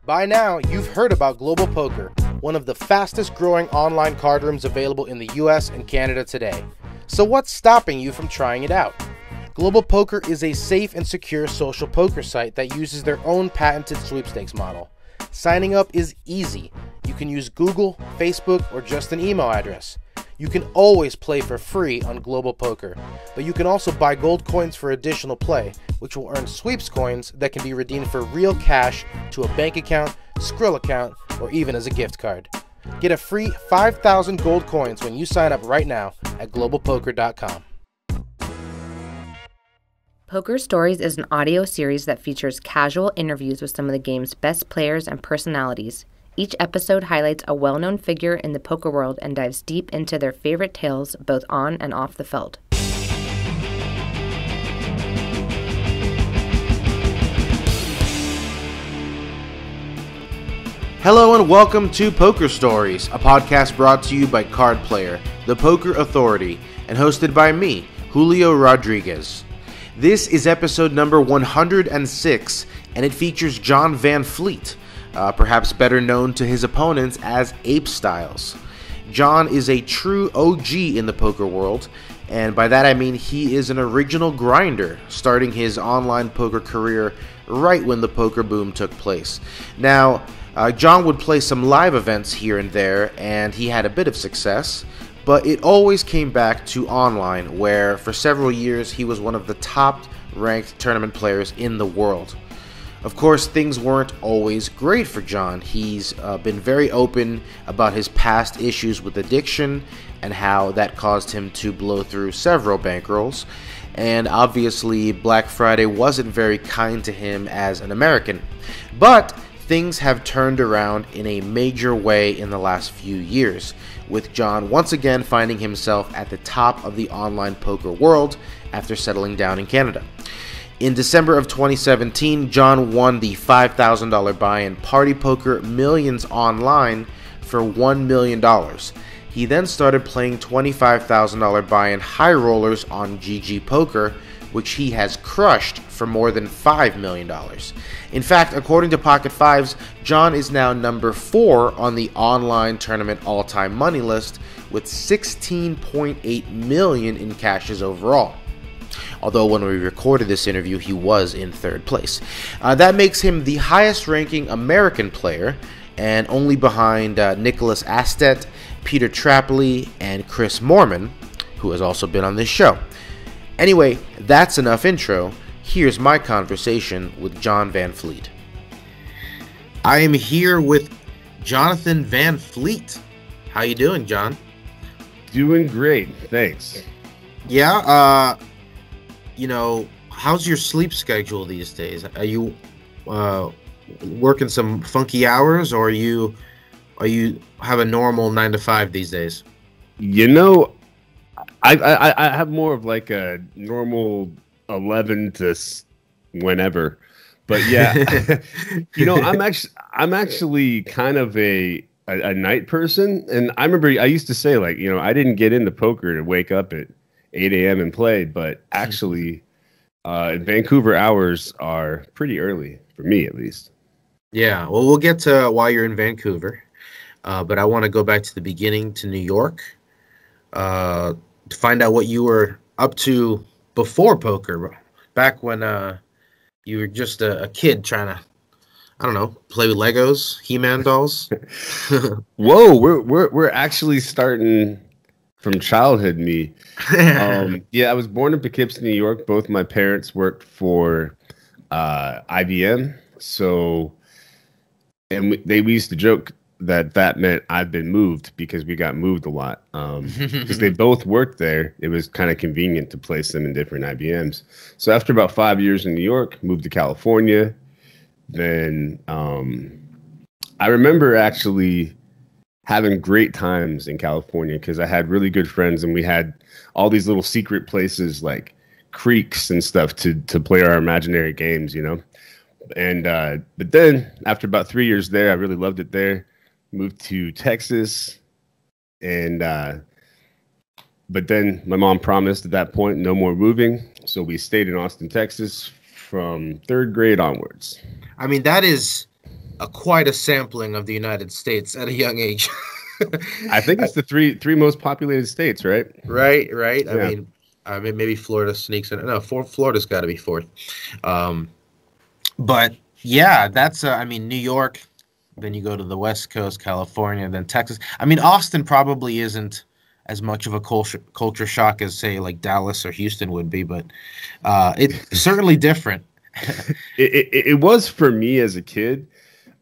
By now, you've heard about Global Poker, one of the fastest growing online card rooms available in the US and Canada today. So what's stopping you from trying it out? Global Poker is a safe and secure social poker site that uses their own patented sweepstakes model. Signing up is easy. You can use Google, Facebook, or just an email address. You can always play for free on Global Poker, but you can also buy gold coins for additional play, which will earn sweeps coins that can be redeemed for real cash to a bank account, Skrill account, or even as a gift card. Get a free 5,000 gold coins when you sign up right now at globalpoker.com. Poker Stories is an audio series that features casual interviews with some of the game's best players and personalities. Each episode highlights a well-known figure in the poker world and dives deep into their favorite tales both on and off the feld. Hello and welcome to Poker Stories, a podcast brought to you by Card Player, the Poker Authority, and hosted by me, Julio Rodriguez. This is episode number 106, and it features John Van Fleet, perhaps better known to his opponents as apestyles. John is a true OG in the poker world, and by that I mean he is an original grinder, starting his online poker career right when the poker boom took place. Now, John would play some live events here and there, and he had a bit of success, but it always came back to online, where for several years he was one of the top-ranked tournament players in the world. Of course, things weren't always great for John. He's been very open about his past issues with addiction and how that caused him to blow through several bankrolls. And obviously, Black Friday wasn't very kind to him as an American. But things have turned around in a major way in the last few years, with John once again finding himself at the top of the online poker world after settling down in Canada. In December of 2017, John won the $5,000 buy-in partypoker Millions online for $1 million. He then started playing $25,000 buy-in high rollers on GGPoker, which he has crushed for more than $5 million. In fact, according to PocketFives, John is now number 4 on the online tournament all-time money list with $16.8 million in cashes overall. Although when we recorded this interview, he was in third place. That makes him the highest ranking American player, and only behind Niklas Astedt, Peter Trapley, and Chris Moorman, who has also been on this show. Anyway, that's enough intro. Here's my conversation with John Van Fleet. I am here with Jonathan Van Fleet. How you doing, John? Doing great, thanks. Yeah, how's your sleep schedule these days? Are you working some funky hours, or are you have a normal 9 to 5 these days? I have more of like a normal 11 to whenever, but yeah, I'm actually kind of a night person, and I remember I used to say I didn't get into poker to wake up at 8 a.m. and play, but actually Vancouver hours are pretty early for me, at least. Yeah, well, we'll get to why you're in Vancouver, but I want to go back to the beginning, to New York, to find out what you were up to before poker, back when you were just a kid trying to, I don't know, play with Legos, He-Man dolls. Whoa, we're actually starting from childhood me. Yeah, I was born in Poughkeepsie, New York. Both my parents worked for IBM, so we used to joke that meant I've been moved, because we got moved a lot. Because they both worked there, it was kind of convenient to place them in different IBMs. So after about 5 years in New York, moved to California. Then I remember actually having great times in California, because I had really good friends, and we had all these little secret places like creeks and stuff to play our imaginary games, And but then after about 3 years there, I really loved it there. Moved to Texas, and but then my mom promised at that point no more moving, so we stayed in Austin, Texas from third grade onwards. I mean, that is quite a sampling of the United States at a young age. I think it's the three most populated states, right? Right, right. Yeah. I mean, maybe Florida sneaks in. No, Florida's got to be fourth. Um, but yeah, that's. I mean, New York. Then you go to the West Coast, California, then Texas. I mean, Austin probably isn't as much of a culture shock as say like Dallas or Houston would be, but it's certainly different. It was for me as a kid.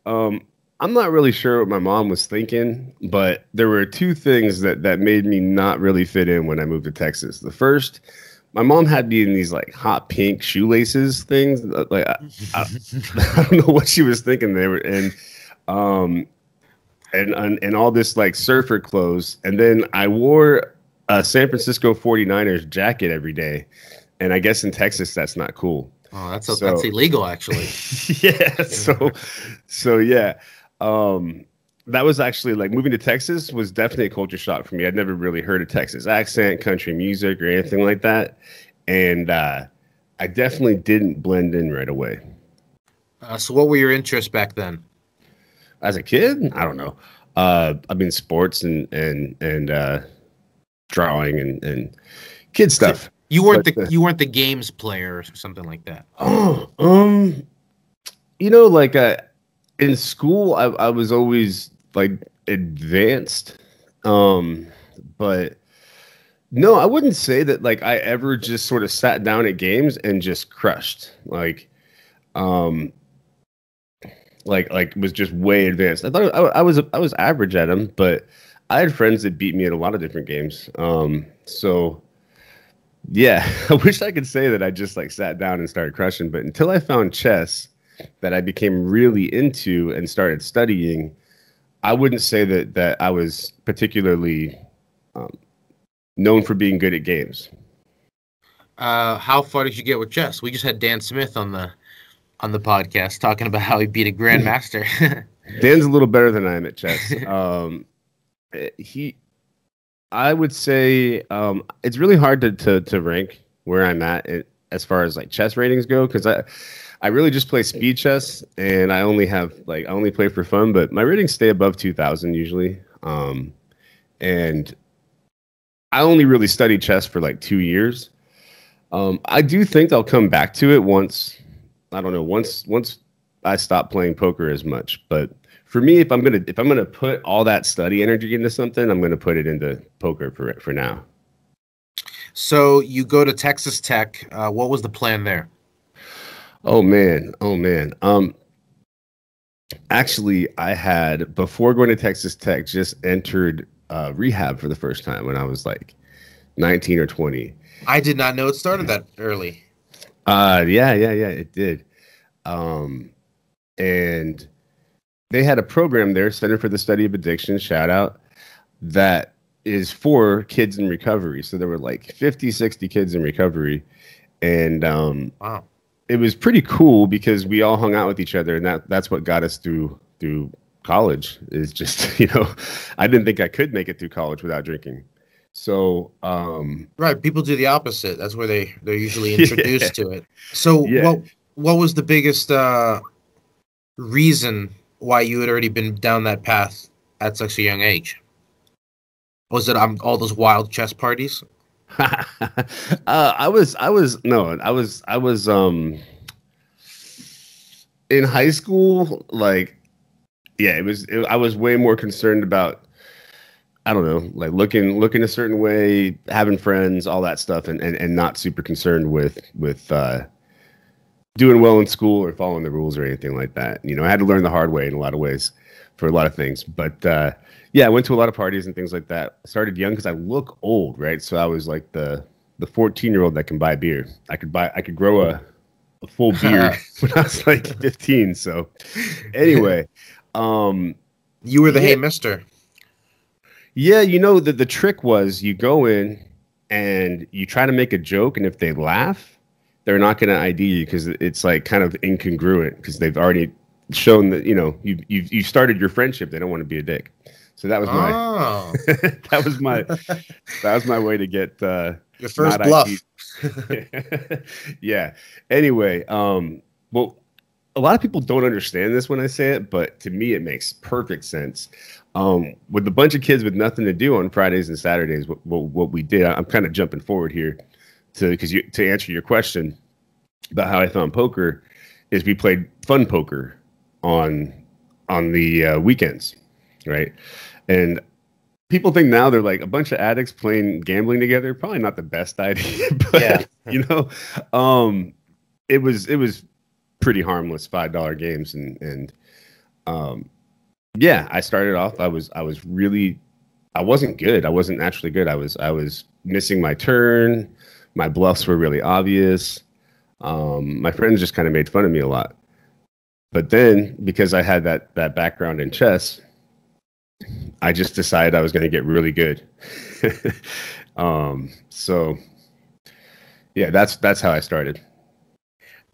I'm not really sure what my mom was thinking, but there were two things that made me not really fit in when I moved to Texas. The first, my mom had me in these like hot pink shoelaces things. Like I don't know what she was thinking. They were um and all this like surfer clothes, and then I wore a San Francisco 49ers jacket every day, and I guess in Texas that's not cool. Oh, that's illegal, actually. Yeah. So yeah. That was actually like moving to Texas was definitely a culture shock for me. I'd never really heard a Texas accent, country music, or anything like that, and I definitely didn't blend in right away. So, what were your interests back then? As a kid, I don't know. I mean, sports and drawing and kid stuff. You weren't you weren't the games player or something like that. Oh, like in school, I was always like advanced, but no, I wouldn't say that like I ever just sort of sat down at games and just crushed like was just way advanced. I thought I was average at them, but I had friends that beat me at a lot of different games. So yeah, I wish I could say that I just like sat down and started crushing, but until I found chess that I became really into and started studying, I wouldn't say that I was particularly known for being good at games. How far did you get with chess? We just had Dan Smith on the podcast talking about how he beat a grandmaster. Dan's a little better than I am at chess. I would say it's really hard to rank where I'm at as far as like chess ratings go, because I really just play speed chess, and I only play for fun, but my ratings stay above 2,000 usually. And I only really studied chess for like 2 years. I do think I'll come back to it once I stop playing poker as much. But for me, if I'm gonna put all that study energy into something, I'm gonna put it into poker for now. So you go to Texas Tech. What was the plan there? Oh man. Actually, I had, before going to Texas Tech, just entered rehab for the first time when I was like 19 or 20. I did not know it started that early. Yeah, it did. And they had a program there, Center for the Study of Addiction, shout out, that is for kids in recovery. So there were like 50, 60 kids in recovery. And wow. It was pretty cool because we all hung out with each other, and that's what got us through college. Is just, I didn't think I could make it through college without drinking. So right, people do the opposite. That's where they're usually introduced to it. So what was the biggest reason why you had already been down that path at such a young age? Was it all those wild chess parties? I was in high school, like, yeah, I was way more concerned about, I don't know, like looking a certain way, having friends, all that stuff, and not super concerned with doing well in school or following the rules or anything like that. I had to learn the hard way in a lot of ways for a lot of things. But yeah, I went to a lot of parties and things like that. I started young because I look old, right? So I was like the 14-year-old that can buy beer. I could grow a full beard when I was like 15. So anyway, you were the hey mister. Yeah, the trick was you go in and you try to make a joke, and if they laugh, they're not going to ID you because it's like kind of incongruent because they've already shown that you started your friendship. They don't want to be a dick. So that was that was my way to get your first bluff. Yeah. Anyway, well, a lot of people don't understand this when I say it, but to me, it makes perfect sense. With a bunch of kids with nothing to do on Fridays and Saturdays, what we did, I'm kind of jumping forward here to answer your question about how I found poker, is we played fun poker on the weekends, right? And people think now they're like a bunch of addicts playing gambling together. Probably not the best idea, but Yeah. you know, it was pretty harmless $5 games, and yeah, I started off. I wasn't good. I wasn't naturally good. I was missing my turn. My bluffs were really obvious. My friends just kind of made fun of me a lot. But then, because I had that background in chess, I just decided I was going to get really good. So yeah, that's how I started.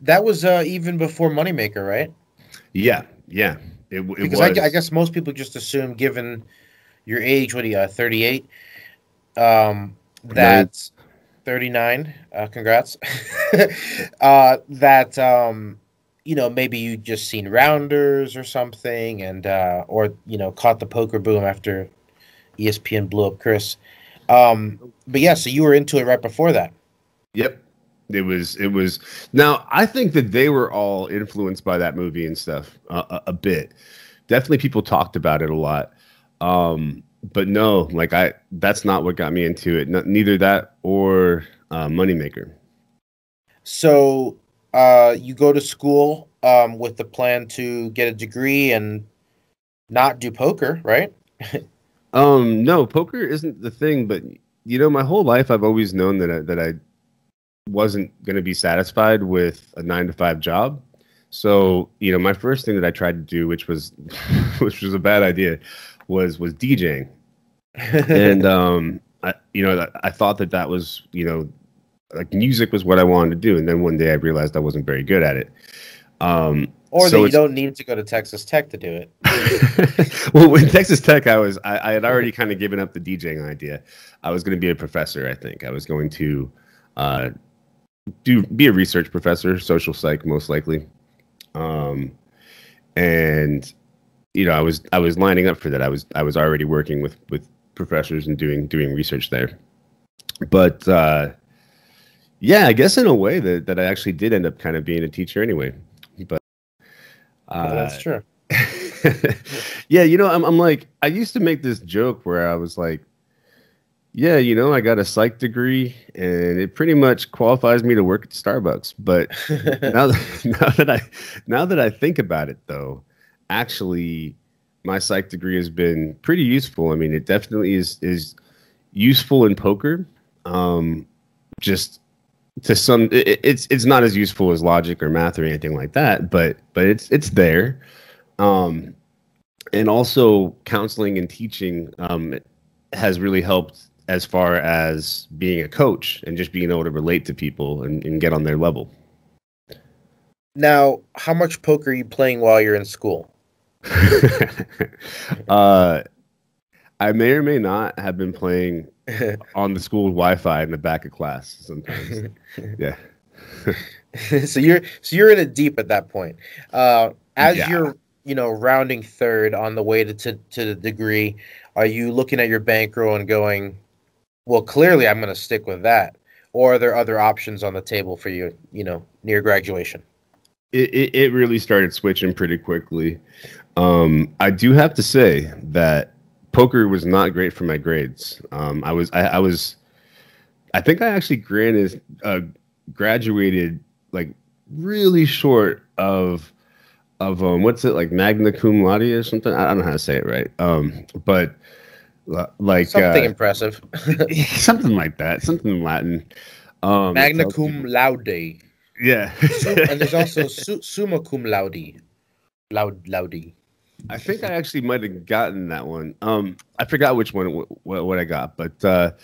That was even before Moneymaker, right? Yeah. It Because was. I guess most people just assume, given your age, what are you, 38? That's 39. Congrats. That maybe you just seen Rounders or something, and or caught the poker boom after ESPN blew up Chris. But yeah, so you were into it right before that. Yep. It was. Now, I think that they were all influenced by that movie and stuff a bit. Definitely, people talked about it a lot. But no, like that's not what got me into it. Neither that or Moneymaker. So you go to school with the plan to get a degree and not do poker, right? No, poker isn't the thing. But my whole life I've always known that I wasn't going to be satisfied with a 9-to-5 job. So, my first thing that I tried to do, which was a bad idea, was DJing. And I thought that was, like music was what I wanted to do. And then one day I realized I wasn't very good at it. Or that you don't need to go to Texas Tech to do it. Well, in Texas Tech, I had already kind of given up the DJing idea. I was going to be a professor. I think I was going to be a research professor, social psych, most likely. And I was lining up for that. I was already working with professors and doing research there. But yeah, I guess in a way that I actually did end up kind of being a teacher anyway. But that's true. Yeah, I'm like, I used to make this joke where I was like, yeah, I got a psych degree and it pretty much qualifies me to work at Starbucks. But now that I think about it, though, actually, my psych degree has been pretty useful. I mean, it definitely is useful in poker. Just to some, it's not as useful as logic or math or anything like that, but it's there. And also counseling and teaching has really helped as far as being a coach and just being able to relate to people and get on their level. Now, how much poker are you playing while you're in school? I may or may not have been playing on the school Wi-Fi in the back of class sometimes. Yeah. So you're in it deep at that point. You're rounding third on the way to the degree, are you looking at your bankroll and going, well, clearly I'm going to stick with that? Or are there other options on the table for you, near graduation? It really started switching pretty quickly. I do have to say that poker was not great for my grades. I think I actually graduated like really short of what's it, like magna cum laude or something? I don't know how to say it right. But like something impressive, something like that, something in Latin. Magna cum laude. Yeah. And there's also summa cum laude. Laude. I think I actually might have gotten that one. I forgot which one what I got, but the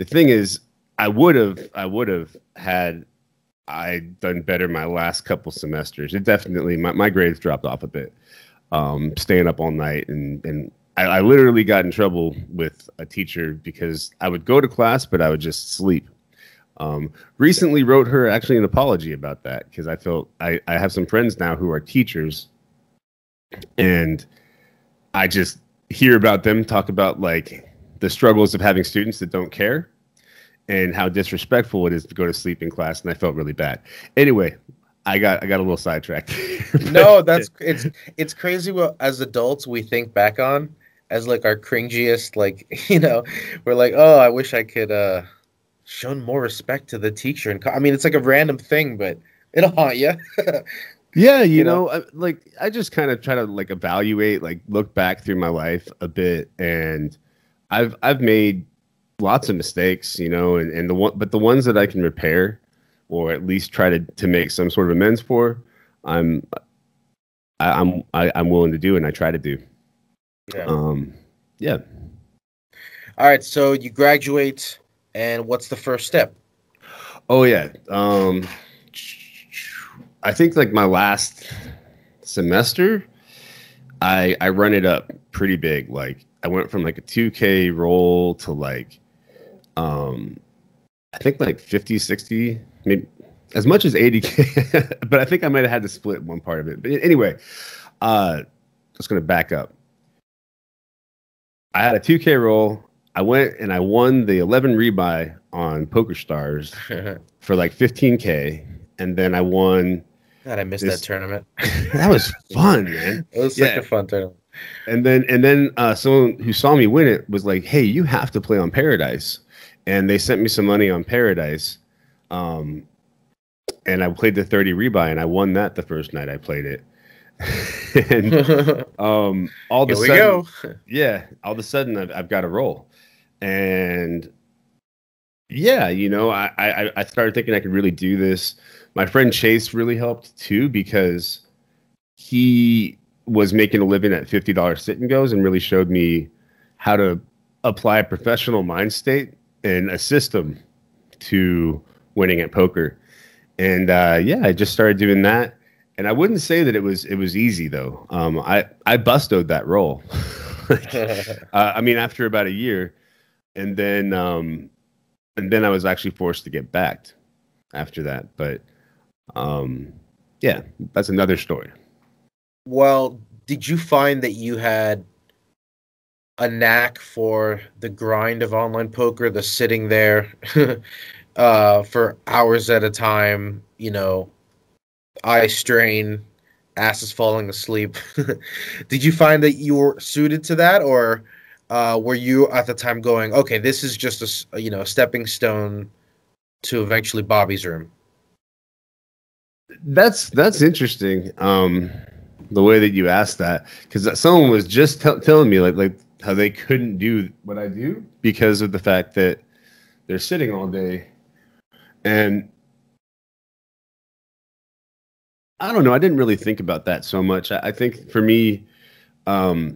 thing is, I would have had I done better my last couple semesters. It definitely my grades dropped off a bit. Staying up all night and I literally got in trouble with a teacher because I would go to class, but I would just sleep. Recently wrote her actually an apology about that because I felt I have some friends now who are teachers, and I just hear about them talk about like the struggles of having students that don't care and how disrespectful it is to go to sleep in class, and I felt really bad. Anyway, I got a little sidetracked. No, it's crazy what as adults we think back on as like our cringiest, like, we're like, oh, I wish I could shown more respect to the teacher. And I mean, it's like a random thing, but it'll haunt you. Yeah, I just kind of try to like evaluate, like look back through my life a bit, and I've made lots of mistakes, and the ones that I can repair or at least try to make some sort of amends for, I'm willing to do, and I try to do. Yeah. Yeah. All right. So you graduate, and what's the first step? Oh yeah. I think like my last semester, I run it up pretty big. Like I went from like a 2K roll to like, I think like 50, 60, maybe as much as 80K, but I think I might have had to split one part of it. But anyway, just going to back up. I had a 2K roll. I went and I won the 11 rebuy on PokerStars for like 15K. And then I won. God, I missed that tournament. That was fun, man. It was such a fun tournament. And then someone who saw me win it was like, "Hey, you have to play on Paradise." And they sent me some money on Paradise. And I played the 30 rebuy, and I won that the first night I played it. And all of a sudden, yeah, all of a sudden I've got a roll. And yeah, I started thinking I could really do this. My friend Chase really helped too, because he was making a living at $50 sit and goes and really showed me how to apply a professional mind state and a system to winning at poker. And I just started doing that. And I wouldn't say that it was easy though. I busted that roll. I mean, after about a year, and then I was actually forced to get backed after that. But yeah, that's another story. Well, did you find that you had a knack for the grind of online poker, the sitting there for hours at a time, eye strain, asses falling asleep? Did you find that you were suited to that, or were you at the time going, okay, this is just a stepping stone to eventually Bobby's room? That's interesting. The way that you asked that, because someone was just telling me like how they couldn't do what I do because of the fact that they're sitting all day. And I don't know. I didn't really think about that so much. I think for me, I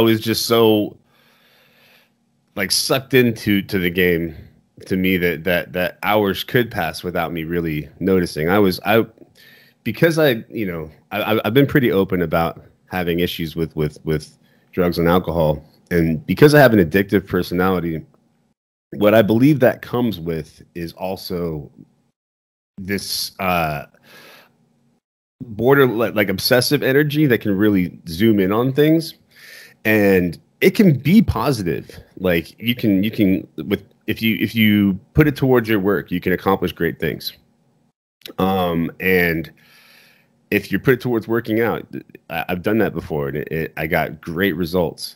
was just so like sucked into the game, to me, that hours could pass without me really noticing. Because I've been pretty open about having issues with drugs and alcohol, and because I have an addictive personality, what I believe that comes with is also this border like obsessive energy that can really zoom in on things, and it can be positive. Like you can with if you put it towards your work, you can accomplish great things. And if you put it towards working out, I've done that before, and I got great results.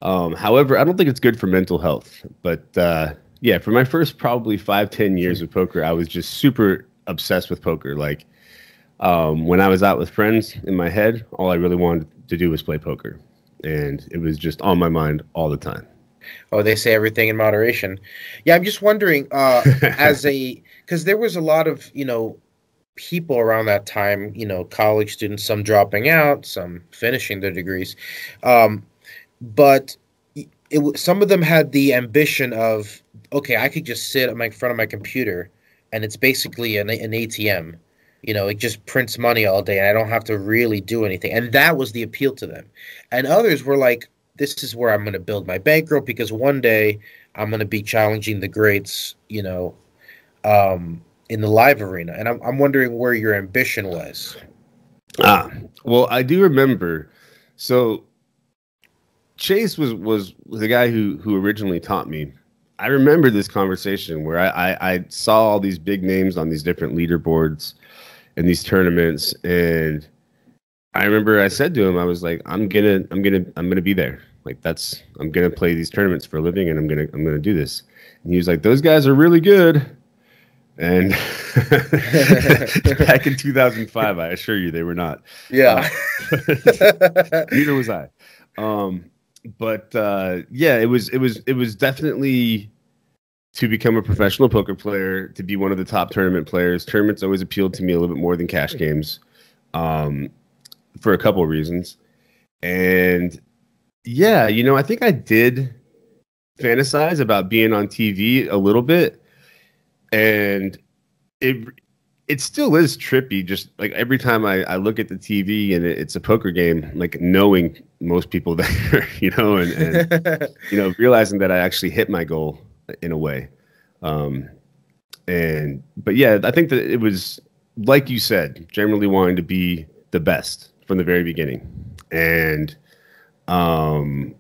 However, I don't think it's good for mental health. But for my first probably 5-10 years of poker, I was just super obsessed with poker. Like when I was out with friends, in my head, all I really wanted to do was play poker, and it was just on my mind all the time. Oh, they say everything in moderation. Yeah, I'm just wondering, because there was a lot of, people around that time, college students, some dropping out, some finishing their degrees. But some of them had the ambition of, okay, I could just sit in front of my computer, and it's basically an ATM. It just prints money all day, and I don't have to really do anything. And that was the appeal to them. And others were like, this is where I'm going to build my bankroll, because one day I'm going to be challenging the greats, in the live arena. And I'm wondering where your ambition was. Well, I do remember. So Chase was the guy who originally taught me. I remember this conversation where I saw all these big names on these different leaderboards and these tournaments, and I remember I said to him, I was like, I'm gonna be there. Like I'm gonna play these tournaments for a living, and I'm gonna do this. And he was like, those guys are really good. And back in 2005, I assure you, they were not. Yeah. Neither was I. But yeah, it was definitely to become a professional poker player, to be one of the top tournament players. Tournaments always appealed to me a little bit more than cash games, for a couple of reasons. And yeah, I think I did fantasize about being on TV a little bit. And it still is trippy, just like every time I look at the TV and it's a poker game, like knowing most people there, and realizing that I actually hit my goal in a way. But yeah, I think that it was, like you said, generally wanting to be the best from the very beginning. And also,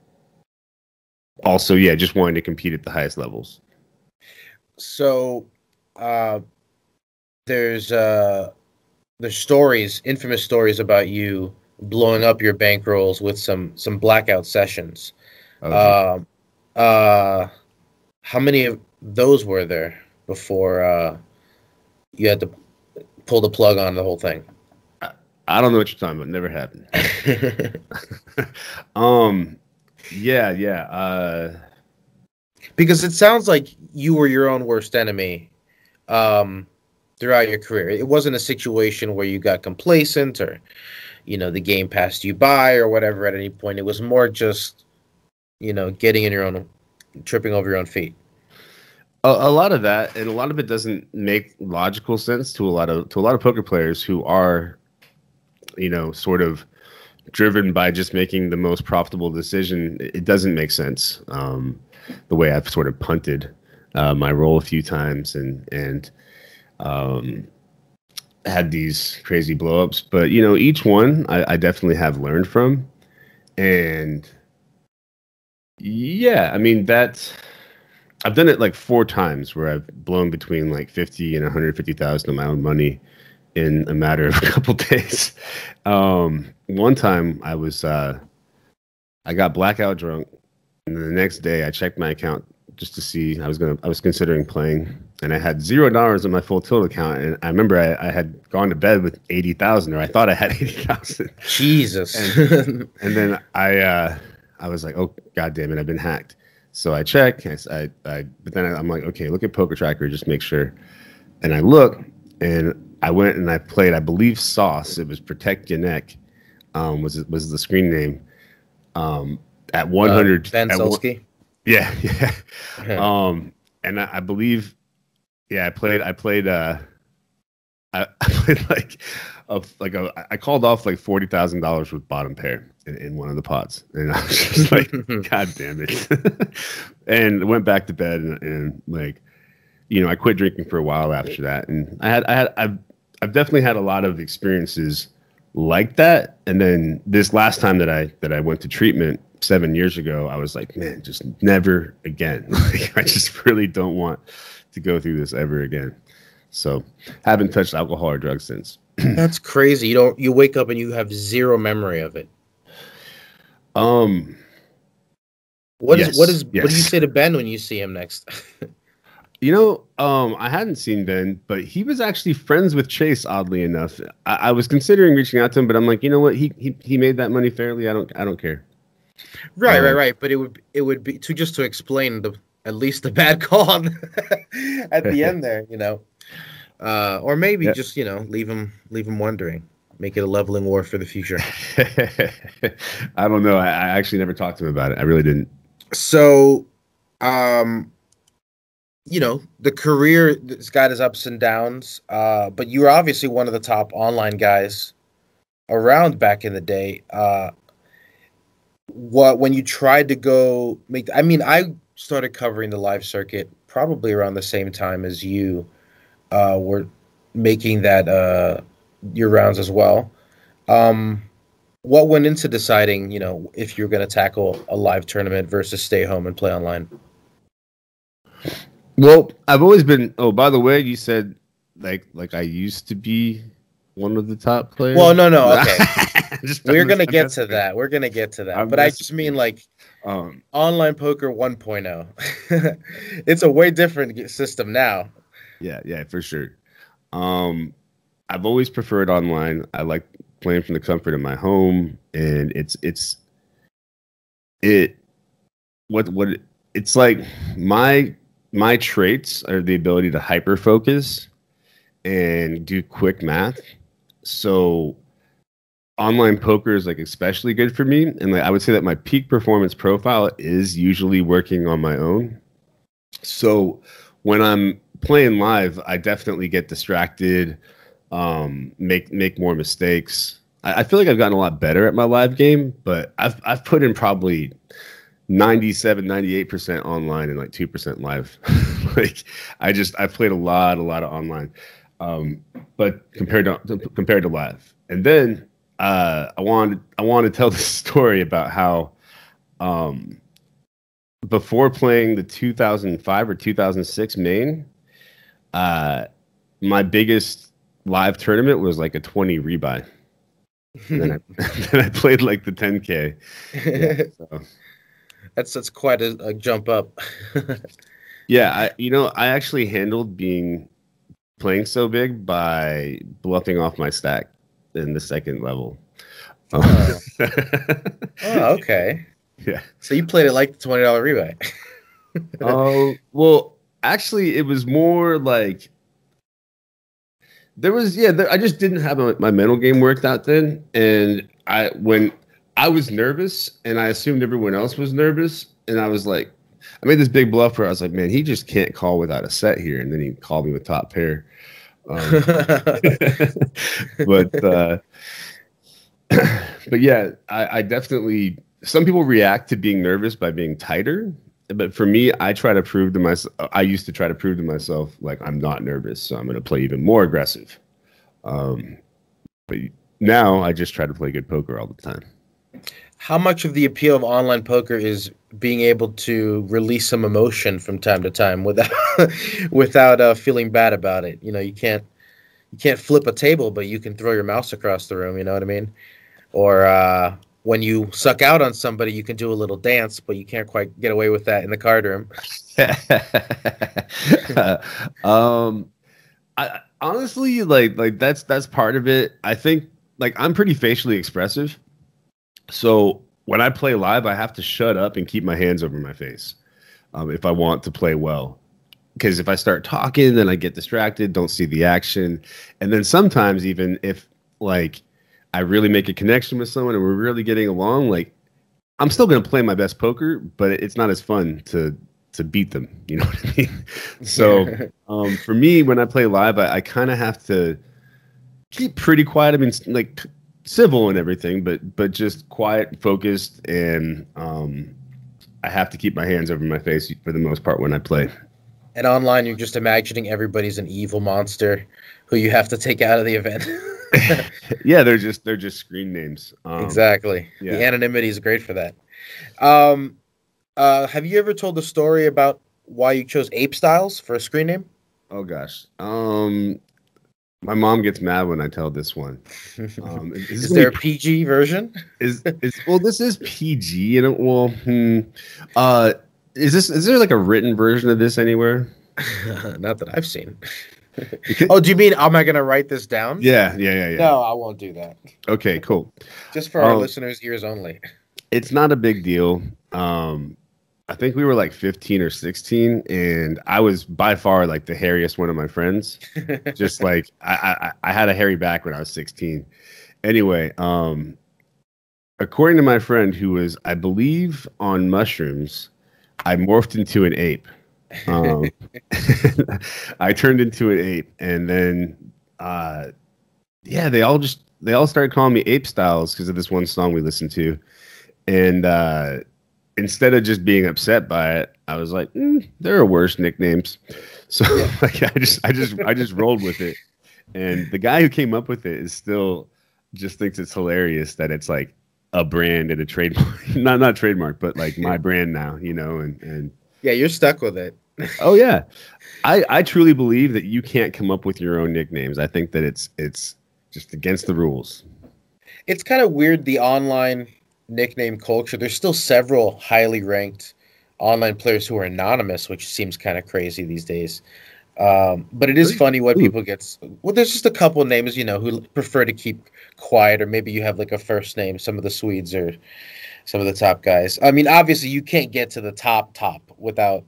yeah, just wanting to compete at the highest levels. So there's stories, infamous stories about you blowing up your bankrolls with some blackout sessions. Oh, How many of those were there before you had to pull the plug on the whole thing? I don't know what you're talking about. Never happened. Yeah. Because it sounds like you were your own worst enemy throughout your career. It wasn't a situation where you got complacent or, the game passed you by or whatever at any point. It was more just, getting in your own, tripping over your own feet. A lot of that, and a lot of it doesn't make logical sense to a lot of poker players who are, sort of driven by just making the most profitable decision. It doesn't make sense. The way I've sort of punted my role a few times and had these crazy blowups, but each one I definitely have learned from. And yeah, I mean, I've done it like 4 times where I've blown between like 50 and 150,000 of my own money in a matter of a couple days. One time I got blackout drunk, and then the next day I checked my account just to see. I was considering playing, and I had $0 in my full tilt account. And I remember I had gone to bed with 80,000, or I thought I had 80,000. Jesus. And then I was like, oh God damn it, I've been hacked. So I check. But then I'm like, okay, look at Poker Tracker, just make sure. And I look, and I went and I played, I believe, Sauce. It was Protect Your Neck. Was the screen name. At 100. Ben Solsky. Yeah. And I believe, yeah, I played I played I called off like $40,000 with bottom pair in one of the pots, and I was just like, God damn it. And went back to bed and like, I quit drinking for a while after that. And I've definitely had a lot of experiences like that. And then this last time that I went to treatment 7 years ago, I was like, man, just never again. Like, I just really don't want to go through this ever again. So haven't touched alcohol or drugs since. That's crazy. You wake up and you have zero memory of it. What do you say to Ben when you see him next? I hadn't seen Ben, but he was actually friends with Chase, oddly enough. I was considering reaching out to him, but I'm like, you know what? He made that money fairly. I don't care. Right. But it would be to explain at least the bad call at the end there, or maybe just leave him wondering, make it a leveling war for the future. I don't know. I actually never talked to him about it. I really didn't. So, the career has got its ups and downs, but you were obviously one of the top online guys around back in the day. When you tried to go I started covering the live circuit probably around the same time as you were making that your rounds as well. Um, what went into deciding, if you're going to tackle a live tournament versus stay home and play online? Well, I've always been. Oh, by the way, you said like I used to be one of the top players. Well, no, okay. We're gonna get to that. We're gonna get to that. But I just mean like online poker 1.0. It's a way different system now. Yeah, for sure. I've always preferred online. I like playing from the comfort of my home, and it's like my traits are the ability to hyper focus and do quick math. So online poker is like especially good for me, and like I would say that my peak performance profile is usually working on my own. So when I'm playing live, I definitely get distracted, make more mistakes. I feel like I've gotten a lot better at my live game, but I've put in probably 97-98% online and like 2% live. Like I played a lot of online, but compared to live. And then I want to tell the story about how before playing the 2005 or 2006 main, my biggest live tournament was like a 20 rebuy. And then I played like the 10K. Yeah, so. That's quite a jump up. Yeah, I actually handled playing so big by bluffing off my stack in the second level. Oh, okay. Yeah. So you played it like the $20 rebuy. Oh, well, actually, it was more like I just didn't have my mental game worked out then, and when I was nervous, and I assumed everyone else was nervous, and I was like, I made this big bluff where I was like, man, he just can't call without a set here, and then he called me with top pair. But yeah, I definitely. Some people react to being nervous by being tighter, but for me, I try to prove to myself. I used to try to prove to myself like I'm not nervous, so I'm going to play even more aggressive. But now I just try to play good poker all the time. How much of the appeal of online poker is being able to release some emotion from time to time without feeling bad about it? You can't flip a table, but you can throw your mouse across the room. You know what I mean? Or when you suck out on somebody, you can do a little dance, but you can't quite get away with that in the card room. I honestly like that's part of it. I think like I'm pretty facially expressive. So when I play live, I have to shut up and keep my hands over my face if I want to play well. Because if I start talking, then I get distracted, don't see the action. And then sometimes even if like I really make a connection with someone and we're really getting along, like I'm still going to play my best poker, but it's not as fun to beat them. You know what I mean? So for me, when I play live, I kind of have to keep pretty quiet. I mean, like civil and everything, but just quiet, focused, and I have to keep my hands over my face for the most part when I play. And online, you're just imagining everybody's an evil monster who you have to take out of the event. Yeah, they're just screen names. Exactly. Yeah. The anonymity is great for that. Have you ever told the story about why you chose Apestyles for a screen name? Oh gosh. My mom gets mad when I tell this one. Is there a PG version? Well, this is PG, and is there like a written version of this anywhere? Not that I've seen. Oh, do you mean am I gonna write this down? Yeah. No, I won't do that. Okay, cool. Just for our listeners' ears only. It's not a big deal. I think we were like 15 or 16, and I was by far like the hairiest one of my friends. Just like I had a hairy back when I was 16. Anyway, according to my friend who was, I believe, on mushrooms, I morphed into an ape. I turned into an ape, and then they all started calling me Apestyles because of this one song we listened to, and instead of just being upset by it, I was like, there are worse nicknames. So like, I just rolled with it. And the guy who came up with it is still just thinks it's hilarious that it's like a brand and a trademark, not trademark, but like my brand now, and yeah, you're stuck with it. oh yeah. I truly believe that you can't come up with your own nicknames. I think that it's just against the rules. It's kind of weird, the online nickname culture. There's still several highly ranked online players who are anonymous, which seems kind of crazy these days. But it is funny what people get. Well, there's just a couple names, who prefer to keep quiet, or maybe you have like a first name. Some of the Swedes are some of the top guys. I mean, obviously, you can't get to the top without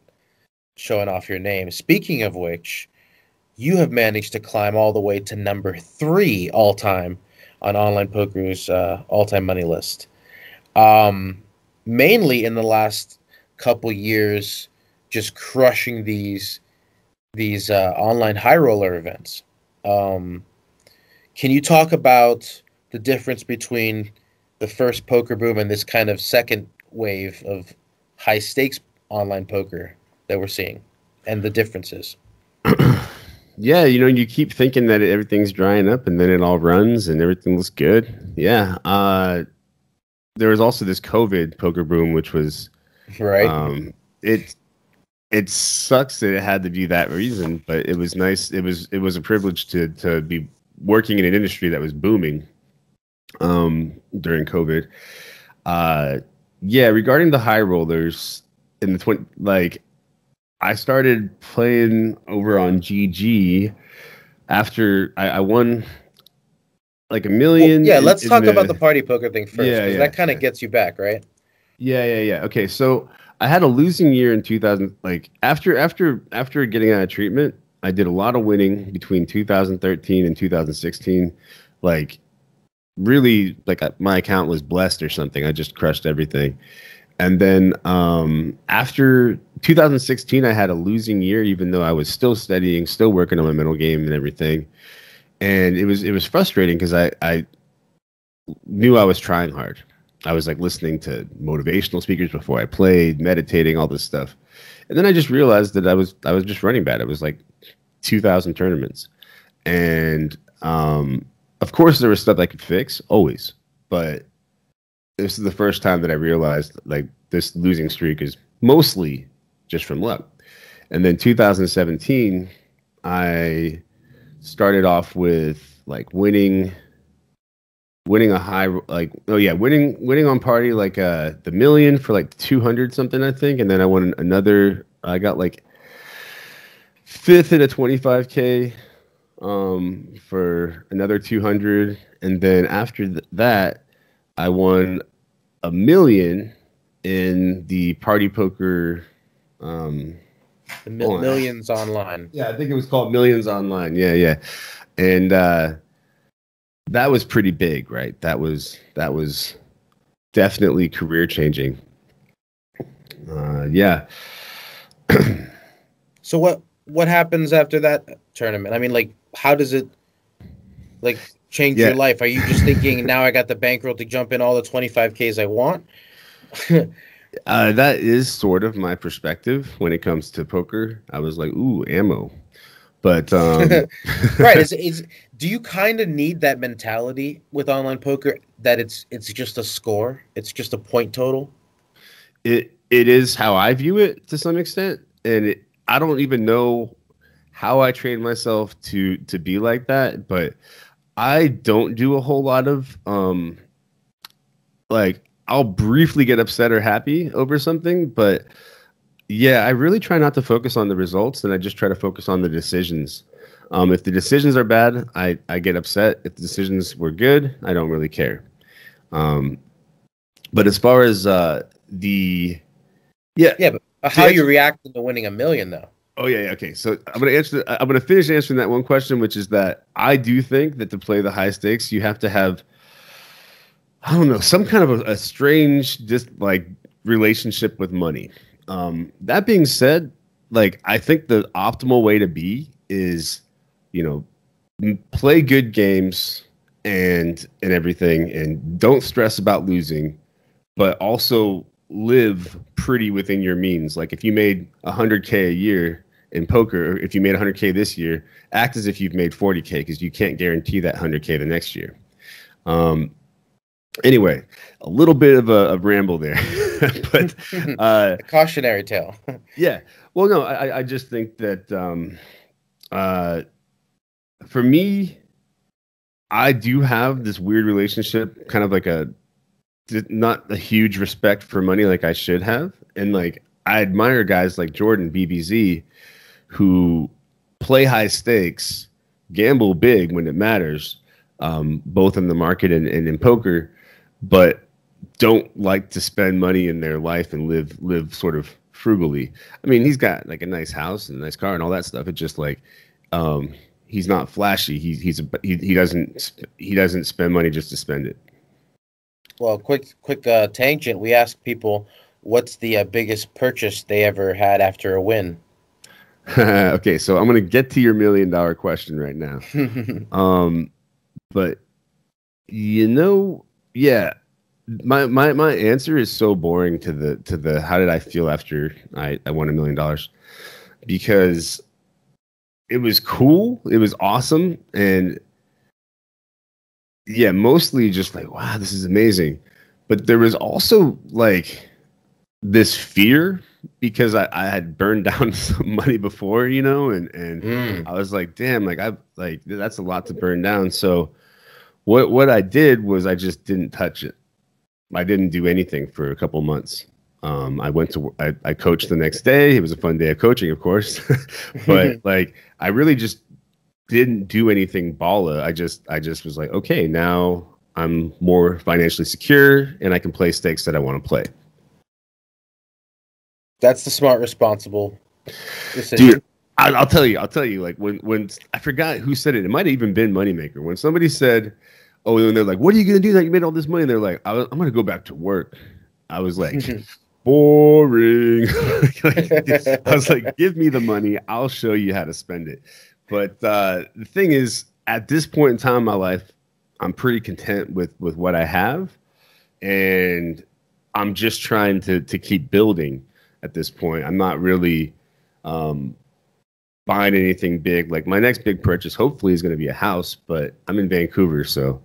showing off your name. Speaking of which, you have managed to climb all the way to number 3 all time on Online Poker's all-time money list. Mainly in the last couple years, just crushing these online high roller events. Can you talk about the difference between the first poker boom and this kind of second wave of high stakes online poker that we're seeing, and the differences? Yeah, you keep thinking that everything's drying up and then it all runs and everything looks good. Yeah. There was also this COVID poker boom, which was right. It sucks that it had to be that reason, but it was nice. It was a privilege to be working in an industry that was booming during COVID. Yeah, regarding the high rollers in the I started playing over on GG after I won like $1 million. Well, yeah, let's talk about the party poker thing first, because that kind of gets you back, right? Yeah. Okay, so I had a losing year in 2000. Like after getting out of treatment, I did a lot of winning between 2013 and 2016. Like really, like my account was blessed or something. I just crushed everything. And then after 2016, I had a losing year, even though I was still studying, still working on my mental game and everything. And it was frustrating because I knew I was trying hard. I was like listening to motivational speakers before I played, meditating, all this stuff. And then I just realized that I was just running bad. It was like 2,000 tournaments. And of course there was stuff I could fix, always. But this is the first time that I realized like this losing streak is mostly just from luck. And then 2017, I started off with like winning a high, like, winning on party, like the $1 million for like 200 something, I think. And then I won another, I got like 5th in a 25K for another 200. And then after that, I won $1 million in the party poker. Millions online. Yeah, I think it was called Millions Online. Yeah. And that was pretty big, right? That was definitely career changing. Yeah. So what happens after that tournament? I mean, like, how does it like change your life? Are you just thinking, now I got the bankroll to jump in all the 25Ks I want? That is sort of my perspective when it comes to poker. I was like, ooh, ammo. But right, do you kind of need that mentality with online poker, that it's just a score, it's just a point total? It is how I view it to some extent, and I don't even know how I trained myself to be like that, but I don't do a whole lot of like, I'll briefly get upset or happy over something, but yeah, I really try not to focus on the results, and I just try to focus on the decisions. If the decisions are bad, I get upset. If the decisions were good, I don't really care. But as far as but how you react to winning $1 million, though? Oh yeah, okay. So I'm gonna finish answering that one question, which is that I do think that to play the high stakes, you have to have, I don't know, some kind of a strange just like relationship with money. That being said, like, I think the optimal way to be is, play good games and everything, and don't stress about losing, but also live pretty within your means. Like if you made 100K a year in poker, or if you made 100K this year, act as if you've made 40K, because you can't guarantee that 100K the next year. Anyway, a little bit of a ramble there, but a cautionary tale. Yeah. Well, no, I just think that for me, I do have this weird relationship, kind of like not a huge respect for money like I should have. And like, I admire guys like Jordan, BBZ, who play high stakes, gamble big when it matters, both in the market and in poker, but don't like to spend money in their life and live sort of frugally. I mean, he's got like a nice house and a nice car and all that stuff. It's just like, he's not flashy. He doesn't spend money just to spend it. Well, quick tangent. We ask people what's the biggest purchase they ever had after a win. Okay, so I'm gonna get to your $1 million question right now. But yeah, my answer is so boring to the how did I feel after I won $1 million, because it was cool, it was awesome, and yeah, mostly just like, wow, this is amazing. But there was also like this fear, because I had burned down some money before, and I was like, damn, like that's a lot to burn down. So what I did was I just didn't touch it. I didn't do anything for a couple months. I coached the next day. It was a fun day of coaching, of course, but like I really just didn't do anything balla. I just was like, okay, now I'm more financially secure and I can play stakes that I want to play. That's the smart, responsible decision. Dude, I'll tell you, like when I forgot who said it. It might have even been Moneymaker. When somebody said, oh, and they're like, what are you going to do that you made all this money? And they're like, I'm going to go back to work. I was like, boring. I was like, give me the money. I'll show you how to spend it. But the thing is, at this point in time in my life, I'm pretty content with what I have. And I'm just trying to keep building at this point. I'm not really buying anything big. Like my next big purchase, hopefully, is going to be a house. But I'm in Vancouver, so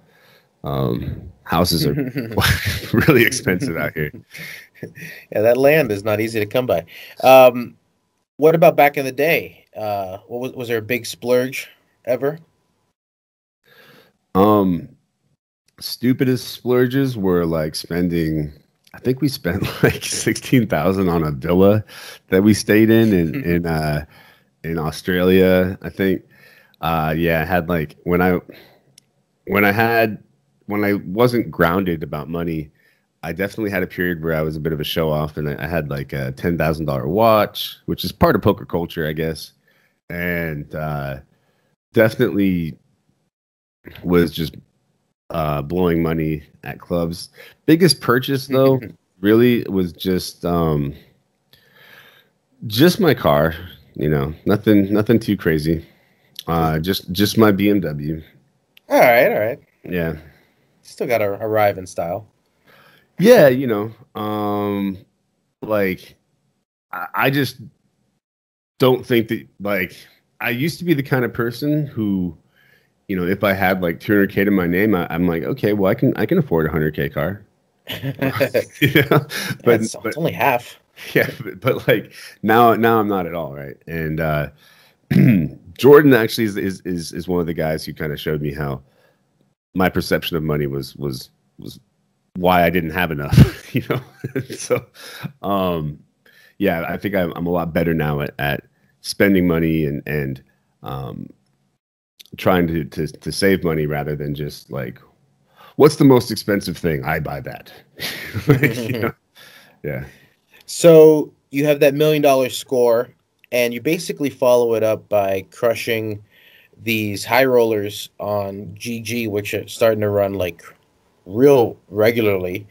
houses are really expensive out here. Yeah, that land is not easy to come by. What about back in the day? Was there a big splurge ever? Stupidest splurges were like spending. I think we spent like 16,000 on a villa that we stayed in Australia. I think. Yeah, I had like when I wasn't grounded about money, I definitely had a period where I was a bit of a show off, and I had like a $10,000 watch, which is part of poker culture, I guess, and definitely was just blowing money at clubs. Biggest purchase though, really was just my car. Nothing too crazy. Just my BMW. All right. Yeah. Still got to arrive in style. Yeah, like I just don't think that, like, I used to be the kind of person who, if I had like 200K to my name, I'm like, okay, well, I can afford a 100K car. But it's only half. Yeah, but like now I'm not at all, right? And Jordan actually is one of the guys who kind of showed me how my perception of money was why I didn't have enough, So, yeah, I think I'm a lot better now at spending money and trying to save money rather than just like, what's the most expensive thing? I buy that. Yeah. So you have that $1 million score, and you basically follow it up by crushing these high rollers on GG, which are starting to run like real regularly,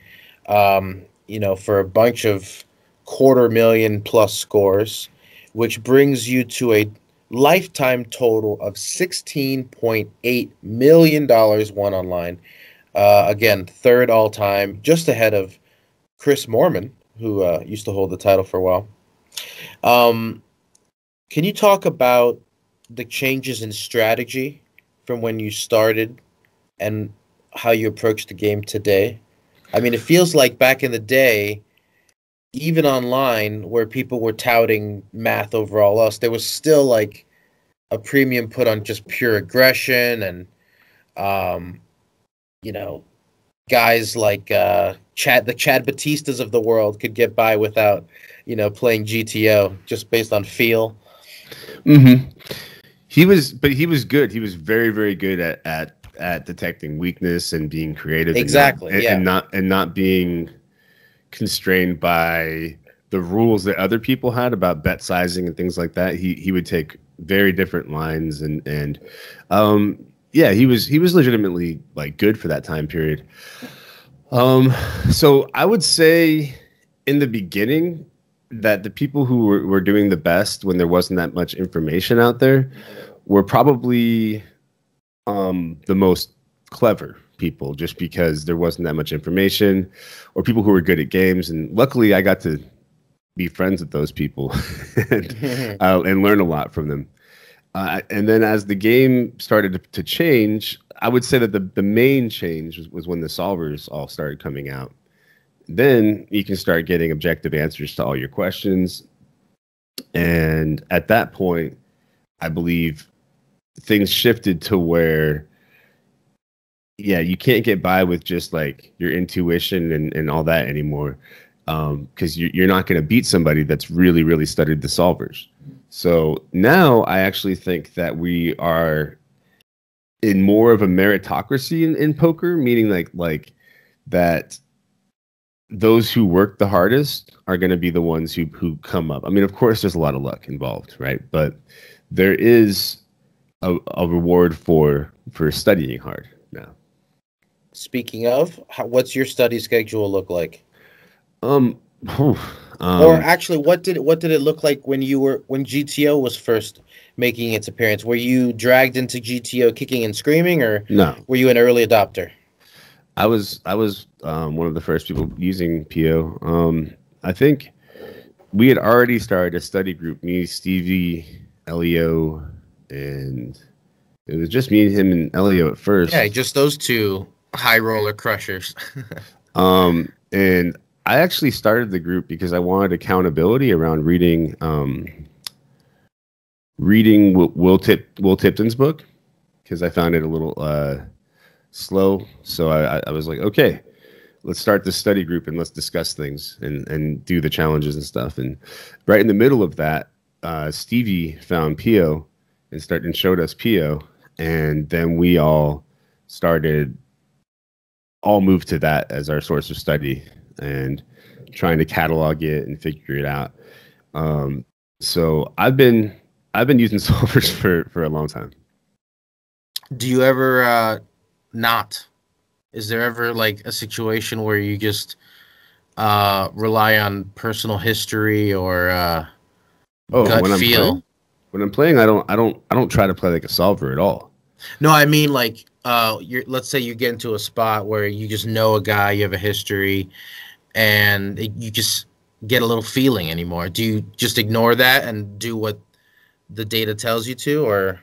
for a bunch of $250,000+ scores, which brings you to a lifetime total of $16.8 million won online. Again, third all time, just ahead of Chris Moorman, who used to hold the title for a while. Can you talk about the changes in strategy from when you started and how you approach the game today? I mean, it feels like back in the day, even online, where people were touting math over all else, there was still like a premium put on just pure aggression and, um, you know, guys like the Chad Batistas of the world could get by without, playing GTO just based on feel. Mm-hmm. He was good. He was very, very good at detecting weakness and being creative, Exactly. Yeah. and not being constrained by the rules that other people had about bet sizing and things like that. He would take very different lines and yeah, he was legitimately like good for that time period. So I would say in the beginning that the people who were doing the best when there wasn't that much information out there were probably the most clever people, just because there wasn't that much information, or people who were good at games. And luckily, I got to be friends with those people and learn a lot from them. And then as the game started to change, I would say that the main change was when the solvers all started coming out. Then you can start getting objective answers to all your questions. And at that point, I believe things shifted to where, yeah, you can't get by with just like your intuition and all that anymore. Because you're not going to beat somebody that's really, really studied the solvers. So now I actually think that we are in more of a meritocracy in poker, meaning like that those who work the hardest are going to be the ones who come up. I mean, of course, there's a lot of luck involved, right? But there is a reward for studying hard now. Speaking of, what's your study schedule look like? Or actually, what did it look like when GTO was first making its appearance? Were you dragged into GTO kicking and screaming, or no? Were you an early adopter? I was one of the first people using PO. I think we had already started a study group, me, Stevie, Elio, and it was just me, him, and Elio at first. Yeah, just those two high roller crushers. And I actually started the group because I wanted accountability around reading Will Tipton's book, because I found it a little slow. So I was like, okay, let's start this study group and let's discuss things and do the challenges and stuff. And right in the middle of that, Stevie found PO and showed us PO, and then we all moved to that as our source of study and trying to catalog it and figure it out. So I've been using solvers for a long time. Do you ever not? Is there ever like a situation where you just rely on personal history or gut feel? When I'm playing, I don't try to play like a solver at all. No, I mean like let's say you get into a spot where you just know a guy, you have a history, and you just get a little feeling anymore. Do you just ignore that and do what the data tells you to, or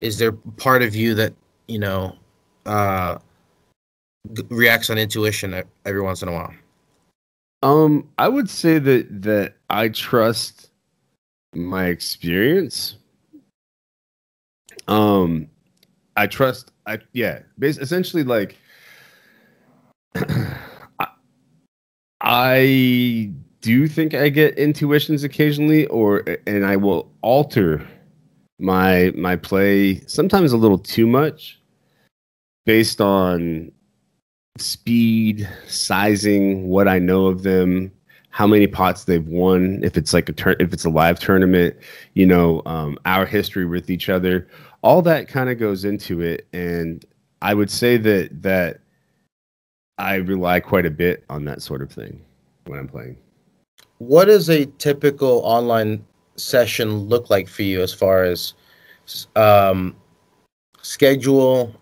is there part of you that reacts on intuition every once in a while? I would say that I trust my experience. Essentially, like I do think I get intuitions occasionally, and I will alter my play sometimes a little too much based on speed, sizing, what I know of them, how many pots they've won, if it's like if it's a live tournament, our history with each other, all that kind of goes into it. And I would say that I rely quite a bit on that sort of thing when I'm playing. What does a typical online session look like for you as far as schedule,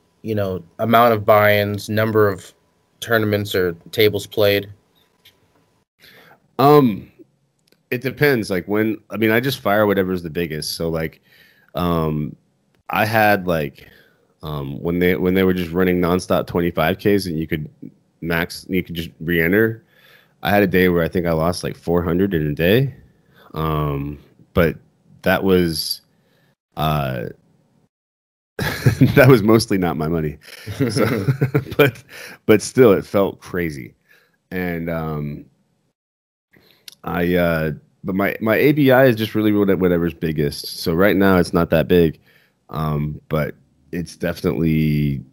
amount of buy-ins, number of tournaments or tables played? It depends. Like I just fire whatever's the biggest. So like, I had like, when they were just running nonstop 25Ks and you could just re-enter. I had a day where I think I lost like 400 in a day. But that was, uh, that was mostly not my money. So, but still, it felt crazy. And but my ABI is just really whatever's biggest. So right now it's not that big, but it's definitely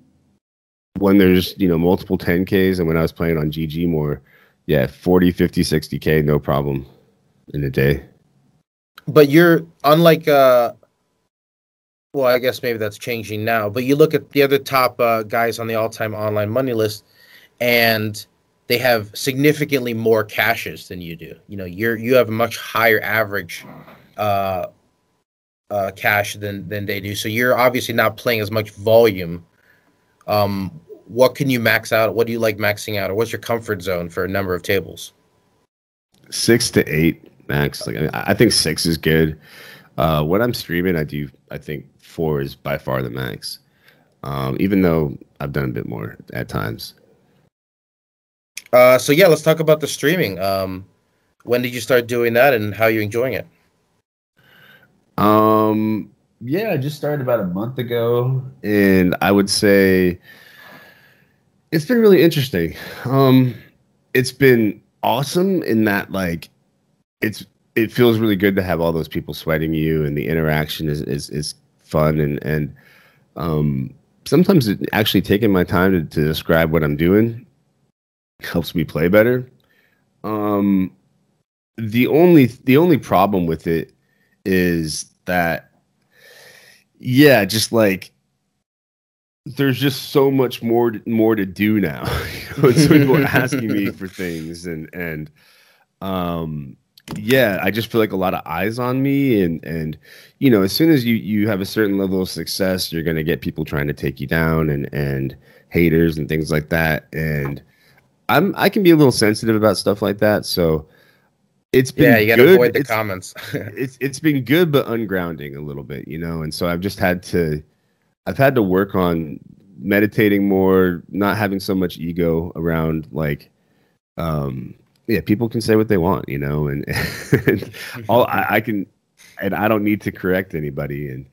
when there's multiple 10Ks, and when I was playing on GG more, yeah, 40, 50, 60K, no problem in a day. But you're unlike well, I guess maybe that's changing now. But you look at the other top guys on the all-time online money list, and they have significantly more cashes than you do. You have a much higher average cash than they do. So you're obviously not playing as much volume. What can you max out? What do you like maxing out, or what's your comfort zone for a number of tables? 6 to 8 max. Like I think 6 is good. When I'm streaming, I think 4 is by far the max. Even though I've done a bit more at times. So yeah, let's talk about the streaming. When did you start doing that, and how are you enjoying it? Yeah, I just started about a month ago, and I would say it's been really interesting. It's been awesome in that like it feels really good to have all those people sweating you, and the interaction is fun, and sometimes actually taking my time to describe what I'm doing helps me play better. The only problem with it is that, yeah, just like there's just so much more to do now. So people are asking me for things, and yeah, I just feel like a lot of eyes on me, and as soon as you have a certain level of success, you're gonna get people trying to take you down, and haters and things like that, and I can be a little sensitive about stuff like that, so it's been you gotta avoid the comments. It's been good, but ungrounding a little bit, and so I've had to work on meditating more, not having so much ego around like, yeah, people can say what they want, and, and all I can, and I don't need to correct anybody, and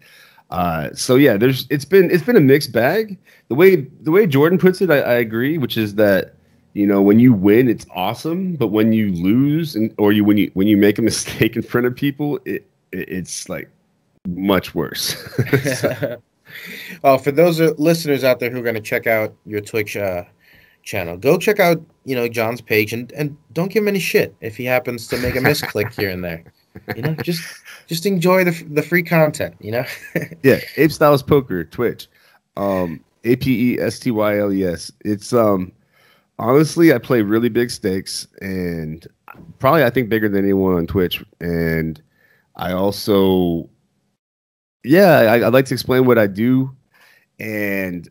so yeah, it's been a mixed bag. The way Jordan puts it, I agree, which is that when you win, it's awesome, but when you lose, when you make a mistake in front of people, it's like much worse. Well, for those listeners out there who are going to check out your Twitch channel, go check out John's page, and don't give him any shit if he happens to make a misclick here and there. Just enjoy the free content. Yeah, Apestyles Poker Twitch, APESTYLES. It's honestly, I play really big stakes, and probably I think bigger than anyone on Twitch. And I also, I'd like to explain what I do, and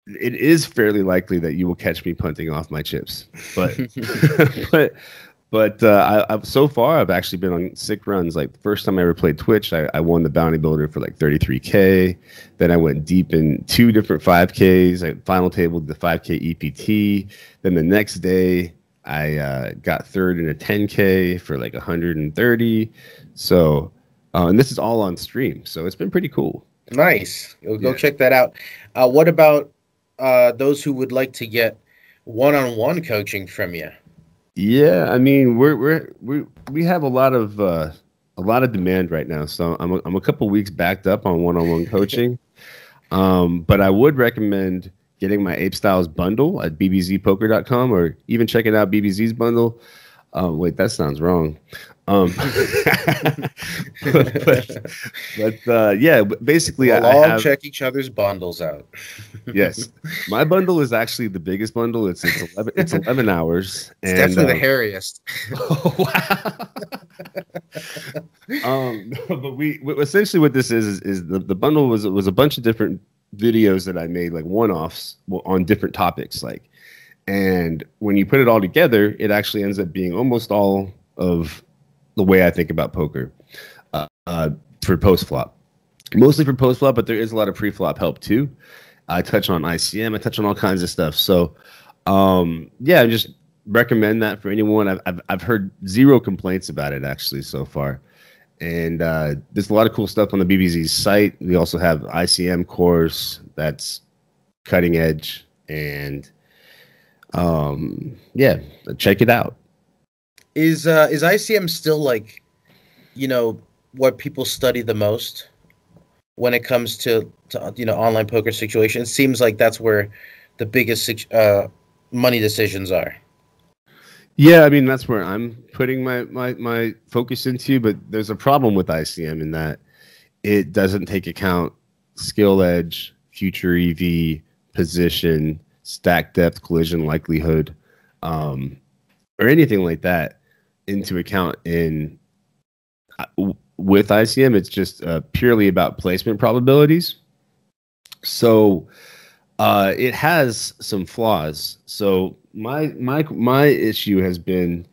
it is fairly likely that you will catch me punting off my chips. But but I've so far I've actually been on sick runs. Like the first time I ever played Twitch, I won the bounty builder for like 33K. Then I went deep in 2 different 5Ks. I final tabled the 5K EPT. Then the next day I got third in a 10K for like 130. So and this is all on stream, so it's been pretty cool. Nice. Go check that out. What about those who would like to get one-on-one coaching from you? Yeah, I mean we have a lot of demand right now, so I'm a couple weeks backed up on one-on-one coaching, but I would recommend getting my Apestyles bundle at bbzpoker.com, or even checking out BBZ's bundle. Wait, that sounds wrong. Yeah, basically we'll all check each other's bundles out. Yes, my bundle is actually the biggest bundle. It's 11 hours. It's definitely the hairiest. Oh, wow. But we essentially what this is the bundle was a bunch of different videos that I made, like one-offs on different topics, like. And when you put it all together, it actually ends up being almost all of the way I think about poker for post flop. Mostly for post flop, but there is a lot of pre flop help too. I touch on ICM. I touch on all kinds of stuff. So, yeah, I just recommend that for anyone. I've heard zero complaints about it actually so far, and there's a lot of cool stuff on the BBZ's site. We also have ICM course that's cutting edge, and yeah, check it out. Is ICM still like, what people study the most when it comes to online poker situations? It seems like that's where the biggest money decisions are. Yeah, I mean that's where I'm putting my focus into, but there's a problem with ICM in that it doesn't take account skill edge, future EV, position, stack depth, collision likelihood, or anything like that into account with ICM. It's just purely about placement probabilities. So it has some flaws. So my issue has been,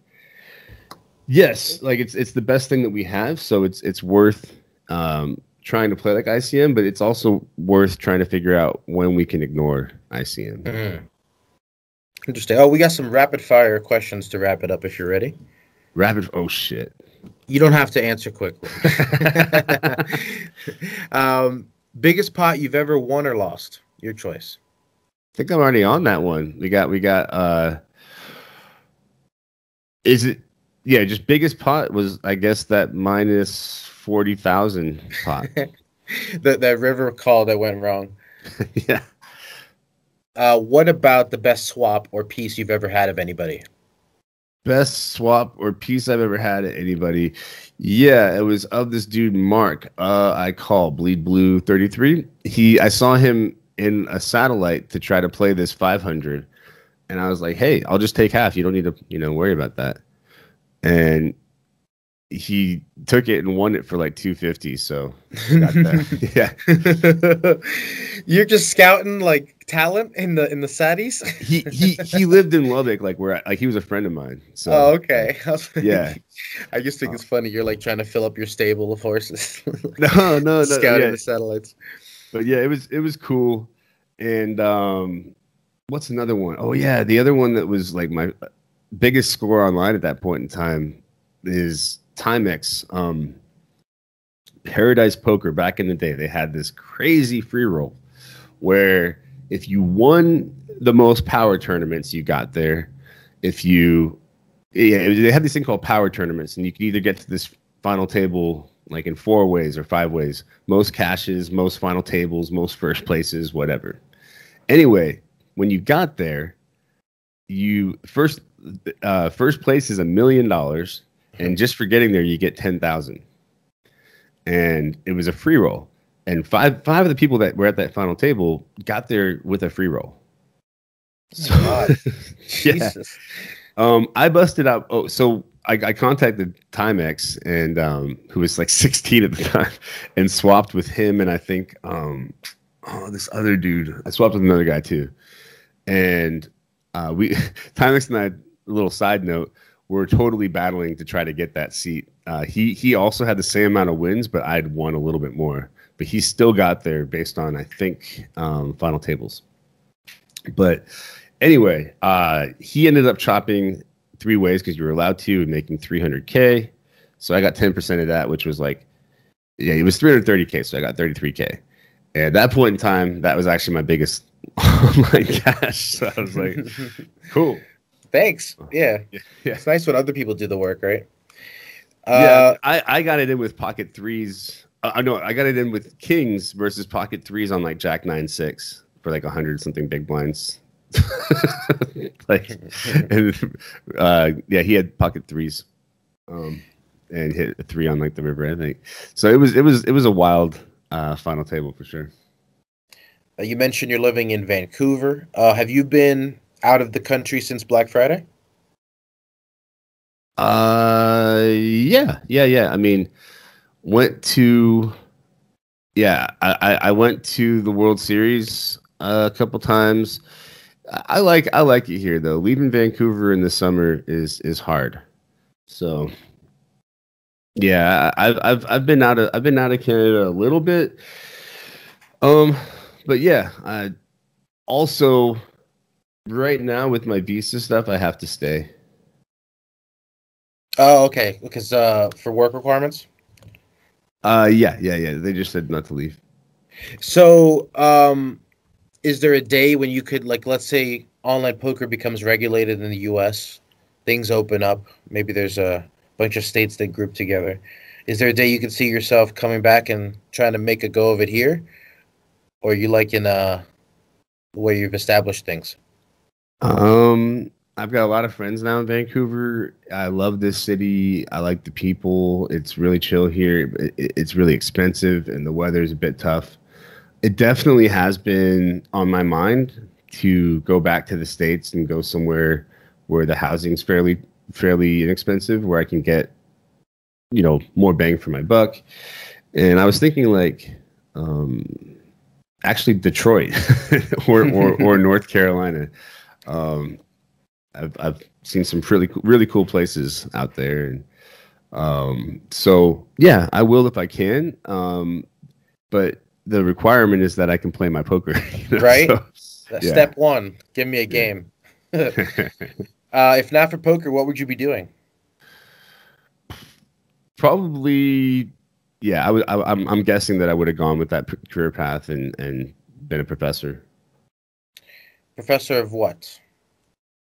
yes, like it's the best thing that we have. So it's worth trying to play like ICM, but it's also worth trying to figure out when we can ignore ICM. Mm-hmm. Interesting. Oh, we got some rapid fire questions to wrap it up if you're ready. Oh shit. You don't have to answer quickly. Biggest pot you've ever won or lost? Your choice. I think I'm already on that one. We got is it, yeah, just biggest pot was, I guess, that minus 40,000 pot. that river call that went wrong. Yeah. What about the best swap or piece you've ever had of anybody? Best swap or piece I've ever had at anybody. Yeah, it was of this dude, Mark. I call Bleed Blue 33. I saw him in a satellite to try to play this 500. And I was like, hey, I'll just take half. You don't need to, worry about that. And he took it and won it for like 250. So got that. Yeah. You're just scouting like talent in the Saddies. he lived in Lubbock, like where he was a friend of mine. So okay. Yeah. I just think it's funny. You're like trying to fill up your stable of horses. No. Scouting the satellites. But yeah, it was cool. And what's another one? Oh yeah, the other one that was like my biggest score online at that point in time is Timex. Paradise Poker back in the day, they had this crazy free roll where if you won the most power tournaments, you got there. They had this thing called power tournaments, and you could either get to this final table like in 4 ways or 5 ways: most cashes, most final tables, most first places, whatever. Anyway, when you got there, you first place is $1 million, and just for getting there, you get 10,000. And it was a free roll, and five of the people that were at that final table got there with a free roll. So, Jesus. I busted out. Oh, so I contacted Timex, and who was like 16 at the time, and swapped with him, and I think this other dude. I swapped with another guy too, and Timex and I. A little side note: we're totally battling to try to get that seat. He also had the same amount of wins, but I'd won a little bit more. But he still got there based on, I think, final tables. But anyway, he ended up chopping 3 ways because you were allowed to, and making $300K. So I got 10% of that, which was like, yeah, it was $330K. So I got $33K. And at that point in time, that was actually my biggest online cash. So I was like, cool. Thanks. Yeah. It's nice when other people do the work, right? Yeah, I got it in with pocket threes. I got it in with kings versus pocket threes on like Jack 9-6 for like 100 something big blinds. He had pocket threes, and hit a 3 on like the river, I think. So it was a wild final table for sure. You mentioned you're living in Vancouver. Have you been out of the country since Black Friday? Yeah. I mean, I went to the World Series a couple times. I like it here though. Leaving Vancouver in the summer is hard. So yeah, I've been out of Canada a little bit. But yeah, I also right now with my visa stuff, I have to stay. Oh, okay. Because for work requirements. Yeah. They just said not to leave. So, is there a day when you could, like, let's say online poker becomes regulated in the US, things open up, maybe there's a bunch of states that group together. Is there a day you could see yourself coming back and trying to make a go of it here? Or you like in the way you've established things? I've got a lot of friends now in Vancouver. I love this city. I like the people. It's really chill here. It's really expensive and the weather is a bit tough. It definitely has been on my mind to go back to the States and go somewhere where the housing's fairly inexpensive, where I can get, more bang for my buck. And I was thinking like actually Detroit or North Carolina. Um, I've seen some really cool places out there, and so yeah, I will if I can. But the requirement is that I can play my poker. Right? So, yeah. Step one, give me a game. If not for poker, what would you be doing? Probably, yeah. I'm guessing that I would have gone with that career path and been a professor. Professor of what?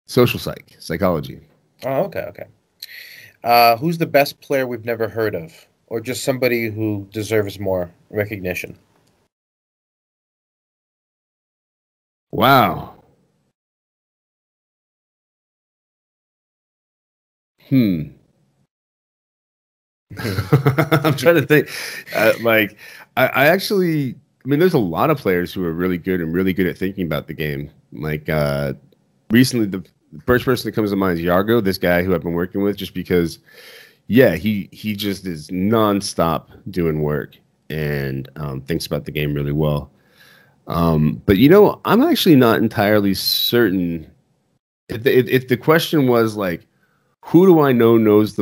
Social psychology. Oh, okay. Who's the best player we've never heard of? Or just somebody who deserves more recognition? Wow. I'm trying to think. I actually, I mean, there's a lot of players who are really good and really good at thinking about the game. Like, recently, the first person that comes to mind is Yargo, this guy who I've been working with, just because, yeah, he just is nonstop doing work and thinks about the game really well. But I'm actually not entirely certain if the question was like, who do I know knows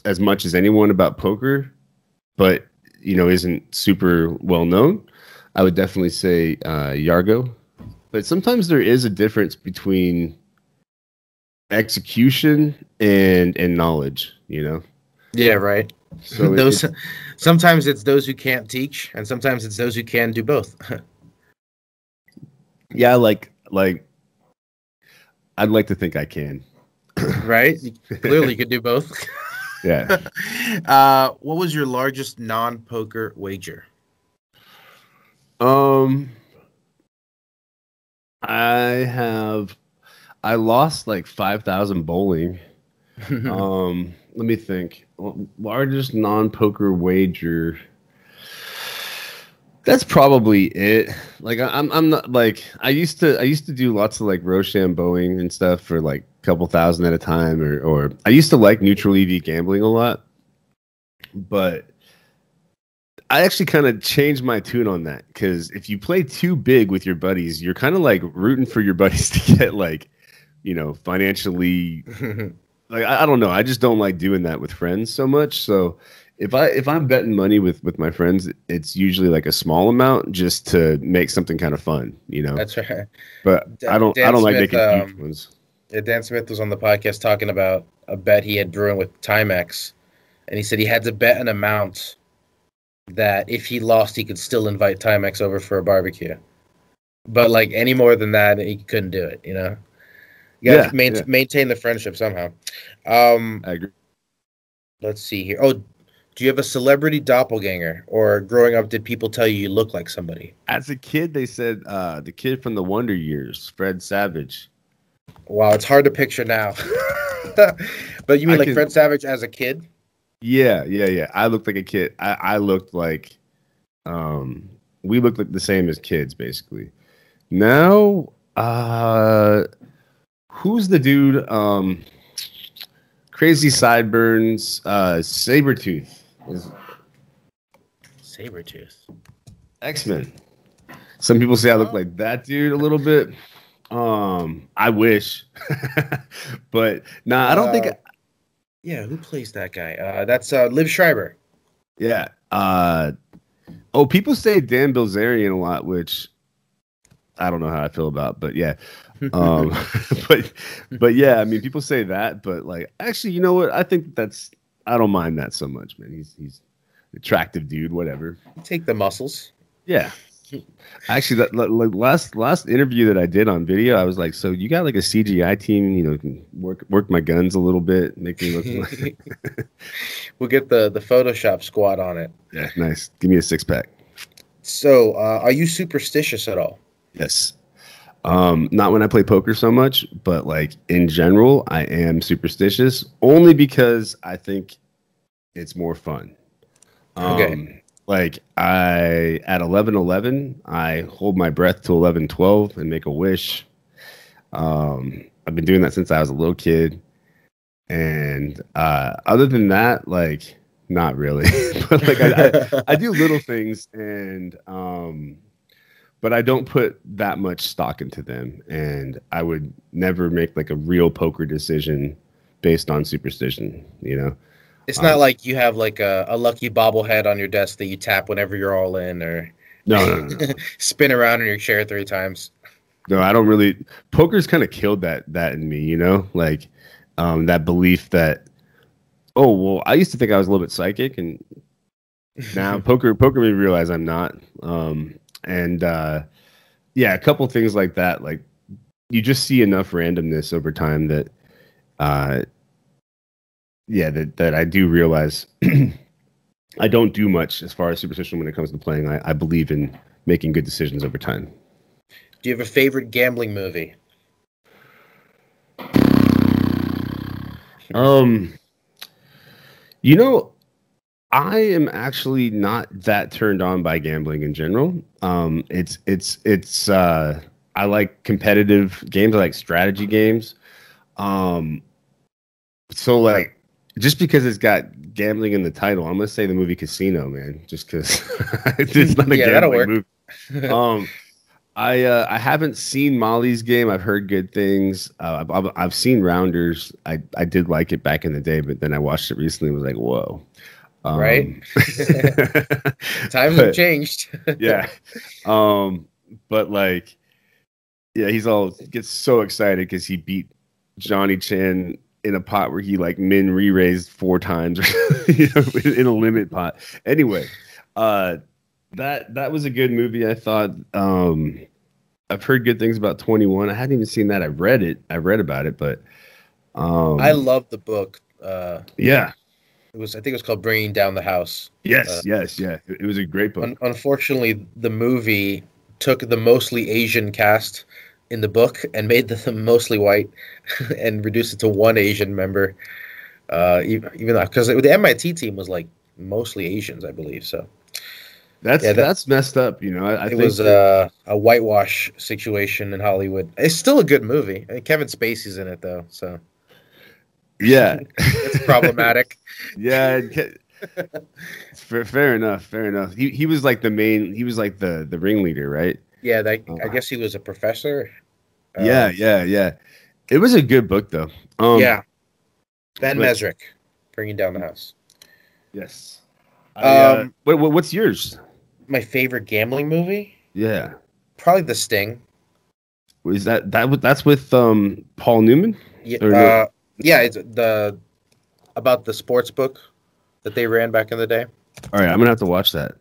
as much as anyone about poker, but isn't super well known. I would definitely say Yargo. But sometimes there is a difference between execution and knowledge. Yeah, right. So those sometimes it's those who can't teach, and sometimes it's those who can do both. yeah, like I'd like to think I can. Right? Clearly, you could do both. Yeah. What was your largest non-poker wager? Um, I lost like 5,000 bowling. Let me think. Largest non-poker wager. That's probably it. Like I'm not like I used to do lots of like Rochambeauing and stuff for like a couple thousand at a time, or I used to like neutral EV gambling a lot, but I actually kind of changed my tune on that because if you play too big with your buddies, you're kind of like rooting for your buddies to get like, financially. Like I don't know. I just don't like doing that with friends so much. So if I'm betting money with my friends, it's usually like a small amount just to make something kind of fun. That's right. But I don't like making huge ones. Yeah, Dan Smith was on the podcast talking about a bet he had brewing with Timex, and he said he had to bet an amount that if he lost, he could still invite Timex over for a barbecue. But like any more than that, he couldn't do it. You gotta maintain the friendship somehow. I agree. Let's see here. Oh, do you have a celebrity doppelganger, or growing up, did people tell you look like somebody? As a kid, they said the kid from the Wonder Years, Fred Savage. Wow, it's hard to picture now. But you mean Fred Savage as a kid? Yeah. I looked like a kid. I looked like, we looked like the same as kids, basically. Now, who's the dude? Crazy sideburns, Sabretooth. Sabretooth. X-Men. Some people say I look like that dude a little bit. I wish. But nah, I don't think Yeah, who plays that guy? That's Liv Schreiber. Yeah. Oh, people say Dan Bilzerian a lot, which I don't know how I feel about, but yeah. Um, but yeah, I mean, people say that, but like, actually, you know what? I think I don't mind that so much, man. He's an attractive dude, whatever. Take the muscles. Yeah. Actually, that like last interview that I did on video, I was like, so you got like a CGI team, you know, can work my guns a little bit, make me look like We'll get the Photoshop squad on it. yeah, nice. Give me a 6-pack. So, are you superstitious at all? Yes. Not when I play poker so much, but like in general, I am superstitious only because I think it's more fun. Okay. Like I at 11:11, I hold my breath to 11:12 and make a wish. I've been doing that since I was a little kid, and other than that, like not really. But like I do little things, and but I don't put that much stock into them, and I would never make like a real poker decision based on superstition. You know. It's not like you have like a lucky bobblehead on your desk that you tap whenever you're all in, or No. spin around in your chair 3 times. No, I don't really. Poker's kind of killed that in me, you know, like that belief that oh well, I used to think I was a little bit psychic, and now poker made me realize I'm not. And yeah, a couple things like that. Like you just see enough randomness over time that yeah, that I do realize I don't do much as far as superstition when it comes to playing. I believe in making good decisions over time. Do you have a favorite gambling movie? You know, I am actually not that turned on by gambling in general. It's I like competitive games, I like strategy games. Um so like just because it's got gambling in the title, I'm gonna say the movie Casino, man, just because it's not a gambling movie. I haven't seen Molly's Game. I've heard good things. I've seen Rounders. I did like it back in the day, but then I watched it recently and was like, whoa. Right? Times have changed. Yeah. But like, yeah, gets so excited because he beat Johnny Chan in a pot where he like re-raised 4 times, you know, in a limit pot. Anyway, that was a good movie, I thought. I've heard good things about 21. I hadn't even seen that. I've read about it, but I love the book. Yeah. I think it was called Bringing Down the House. Yes. Yeah. It was a great book. Unfortunately, the movie took the mostly Asian cast in the book and made them mostly white and reduced it to one Asian member. Even though, because the MIT team was like mostly Asians, I believe. So that's messed up. You know, I think it was a whitewash situation in Hollywood. It's still a good movie. I mean, Kevin Spacey's in it though, so yeah, it's problematic. Yeah, fair enough. He was like the main. He was like the ringleader, right? Yeah, I guess he was a professor. Yeah. It was a good book though. Yeah, Ben Mesrick, Bringing Down the House. Yes. What's yours? My favorite gambling movie? Yeah, probably The Sting. Is that's with Paul Newman? Yeah, yeah, it's about the sports book that they ran back in the day. All right, I'm gonna have to watch that.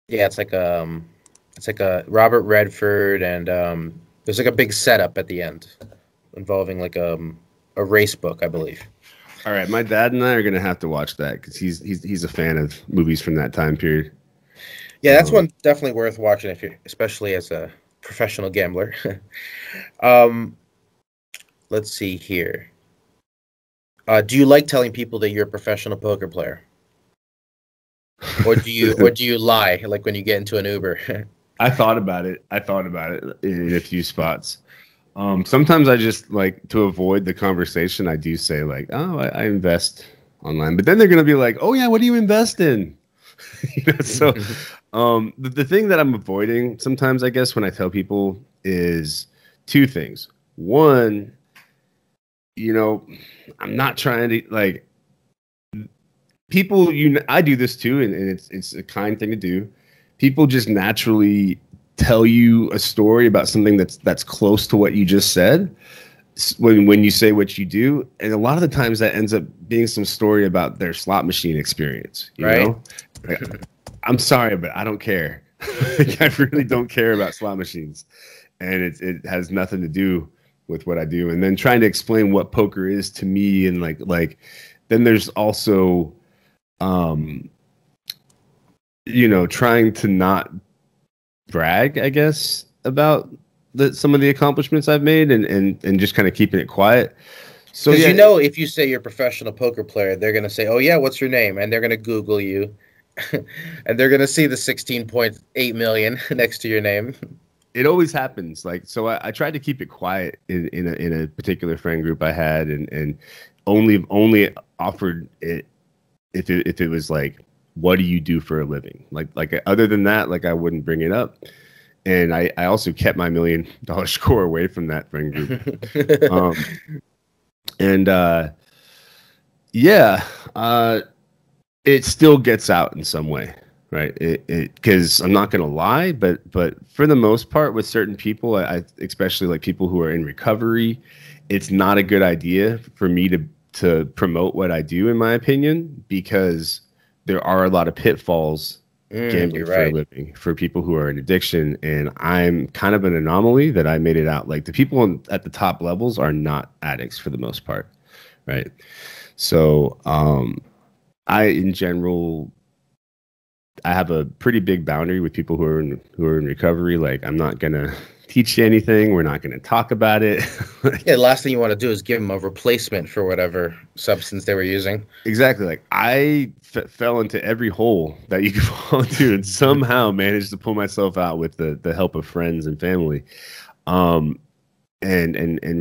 Yeah, it's like a Robert Redford, and there's like a big setup at the end involving like a race book, I believe. All right, my dad and I are gonna have to watch that because he's a fan of movies from that time period. Yeah, that's one definitely worth watching especially as a professional gambler. Let's see here. Do you like telling people that you're a professional poker player, or do you lie like when you get into an Uber? I thought about it in a few spots. Sometimes I just like to avoid the conversation. I do say like, "Oh, I invest online," but then they're gonna be like, "Oh yeah, what do you invest in?" You know, so the thing that I'm avoiding sometimes, I guess, when I tell people is 2 things. One, you know, I'm not trying to like people. I do this too, and it's a kind thing to do. People just naturally tell you a story about something that's close to what you just said when you say what you do, and a lot of the times that ends up being some story about their slot machine experience. You know, like, I'm sorry, but I don't care. Like, I really don't care about slot machines, and it has nothing to do with what I do. And then trying to explain what poker is to me, and like then there's also trying to not brag, I guess, about some of the accomplishments I've made, and just kind of keeping it quiet. So because if you say you're a professional poker player, they're gonna say, "Oh yeah, what's your name?" and they're gonna Google you, and they're gonna see the 16.8 million next to your name. It always happens. Like, so I tried to keep it quiet in a particular friend group I had, and only offered it if it was like, what do you do for a living? Like other than that, like I wouldn't bring it up. And I also kept my $1 million score away from that friend group. It still gets out in some way, right? Because I'm not gonna lie, but for the most part, with certain people, I especially like people who are in recovery, it's not a good idea for me to promote what I do, in my opinion, because there are a lot of pitfalls gambling for a living for people who are in addiction, and I'm kind of an anomaly that I made it out. Like, the people at the top levels are not addicts for the most part, right? So in general, I have a pretty big boundary with people who are in recovery. Like, I'm not gonna teach you anything. We're not gonna talk about it. The last thing you want to do is give them a replacement for whatever substance they were using. Exactly. Like, I fell into every hole that you could fall into, and somehow managed to pull myself out with the help of friends and family, and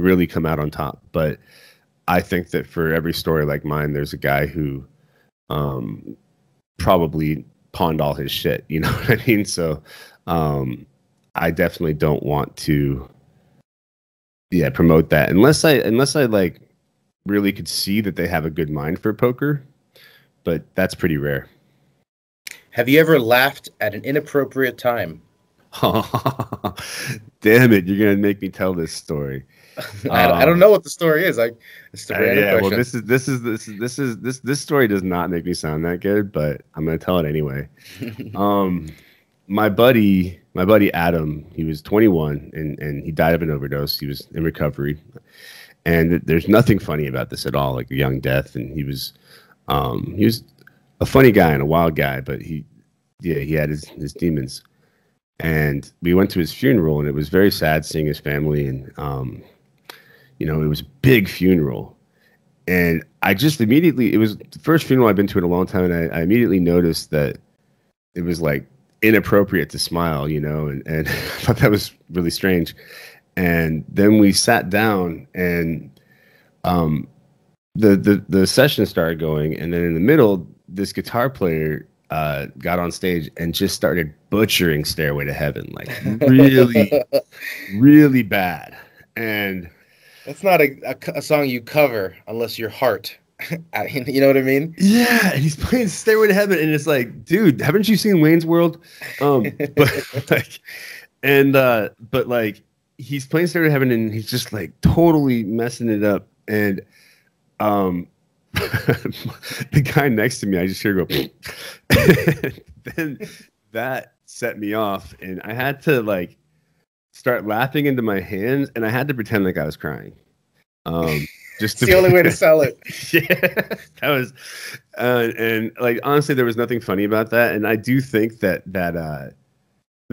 really come out on top. But I think that for every story like mine, there's a guy who probably pawned all his shit. You know what I mean? So I definitely don't want to promote that unless I like really could see that they have a good mind for poker, but that's pretty rare. Have you ever laughed at an inappropriate time? Damn it, you're gonna make me tell this story. I don't know what the story is. It's the random question. Well, this story does not make me sound that good, but I'm gonna tell it anyway. My buddy Adam, he was 21 and he died of an overdose. He was in recovery, and there's nothing funny about this at all, like a young death. And he was a funny guy and a wild guy, but he had his demons. And we went to his funeral, and it was very sad seeing his family, and it was a big funeral. And I just immediately, it was the first funeral I've been to in a long time, and I immediately noticed that it was like inappropriate to smile, and I thought that was really strange. And then we sat down, and the session started going, and then in the middle, this guitar player got on stage and just started butchering Stairway to Heaven, like really, really bad. And that's not a song you cover unless you're Heart. You know what I mean? Yeah, and he's playing Stairway to Heaven, and it's like, dude, haven't you seen Wayne's World? But he's playing Stairway to Heaven, and he's just like totally messing it up. And the guy next to me, I just hear go, then that set me off, and I had to like start laughing into my hands, and I had to pretend like I was crying. Just it's the only way to sell it. Yeah, that was, and like honestly, there was nothing funny about that, and I do think but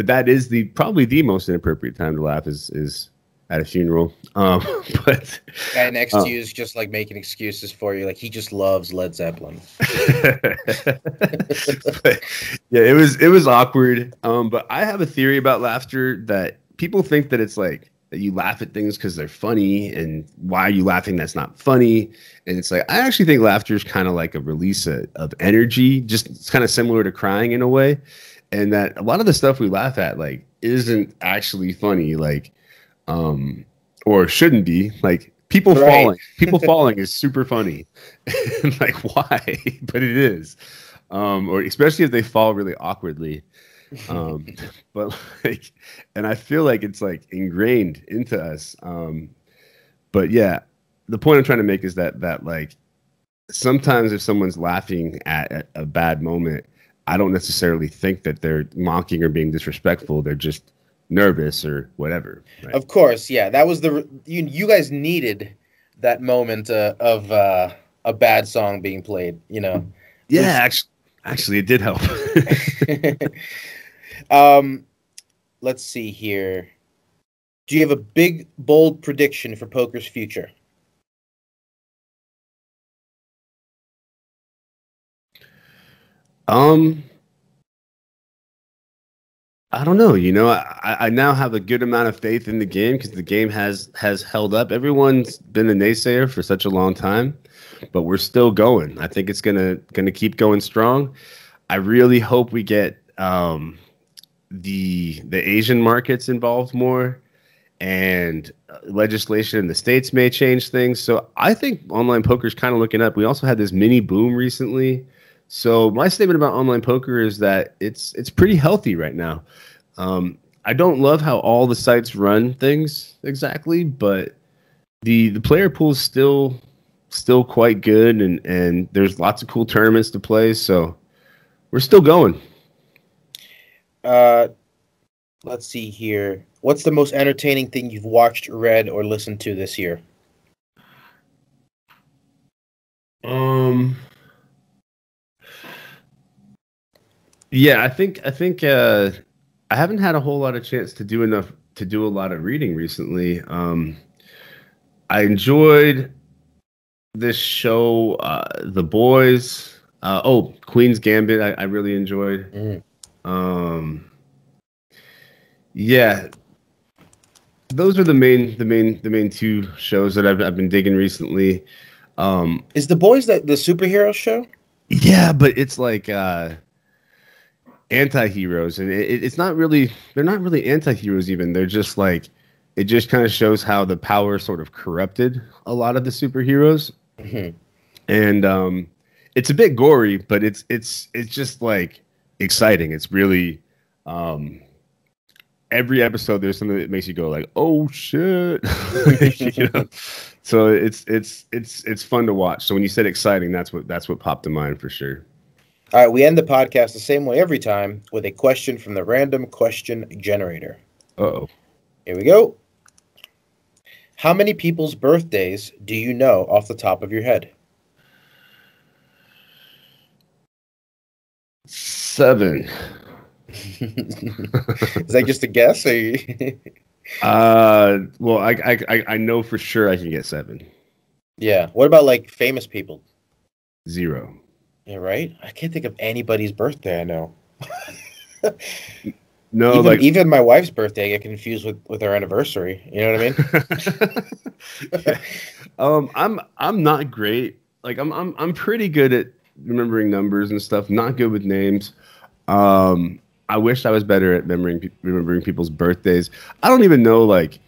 that is probably the most inappropriate time to laugh is at a funeral. But guy next to you is just like making excuses for you, like he just loves Led Zeppelin. But, yeah, it was awkward. But I have a theory about laughter that people think that it's like that you laugh at things because they're funny, and why are you laughing? That's not funny. And it's like, I actually think laughter is kind of like a release of energy. Just it's kind of similar to crying in a way, and that a lot of the stuff we laugh at like isn't actually funny, like or shouldn't be. Like People Right. falling is super funny. Like, why? But it is. Or especially if they fall really awkwardly. But like, and I feel like it's like ingrained into us. But yeah, the point I'm trying to make is that like sometimes if someone's laughing at a bad moment, I don't necessarily think that they're mocking or being disrespectful. They're just nervous or whatever. Right? Of course, yeah. That was you guys needed that moment of a bad song being played. Yeah, actually, it did help. Let's see here. Do you have a big, bold prediction for poker's future? I don't know. I now have a good amount of faith in the game because the game has held up. Everyone's been a naysayer for such a long time, but we're still going. I think it's gonna keep going strong. I really hope we get the Asian markets involved more, and legislation in the States may change things. So I think online poker is kind of looking up. We also had this mini boom recently. So my statement about online poker is that it's pretty healthy right now. I don't love how all the sites run things exactly, but the player pool is still quite good, and there's lots of cool tournaments to play. So we're still going. Let's see here. What's the most entertaining thing you've watched, read, or listened to this year? Yeah, I think I haven't had a whole lot of chance to do a lot of reading recently. I enjoyed this show, The Boys. Queen's Gambit. I really enjoyed. Yeah, those are the main two shows that I've been digging recently. Is The Boys the superhero show? Yeah, but it's like anti-heroes, and it's not really, they're not really anti-heroes even. They're just like, it just kind of shows how the power sort of corrupted a lot of the superheroes. And it's a bit gory, but it's just like exciting. It's really every episode there's something that makes you go like, oh shit. So it's fun to watch. So when you said exciting, that's what popped to mind for sure. All right, we end the podcast the same way every time, with a question from the random question generator. Uh-oh. Here we go. How many people's birthdays do you know off the top of your head? 7. Is that just a guess? Or Well, I know for sure I can get 7. Yeah. What about like famous people? 0. Yeah, right? I can't think of anybody's birthday I know. No, even my wife's birthday I get confused with her anniversary. You know what I mean? I'm not great. Like I'm pretty good at remembering numbers and stuff. Not good with names. I wish I was better at remembering people's birthdays. I don't even know like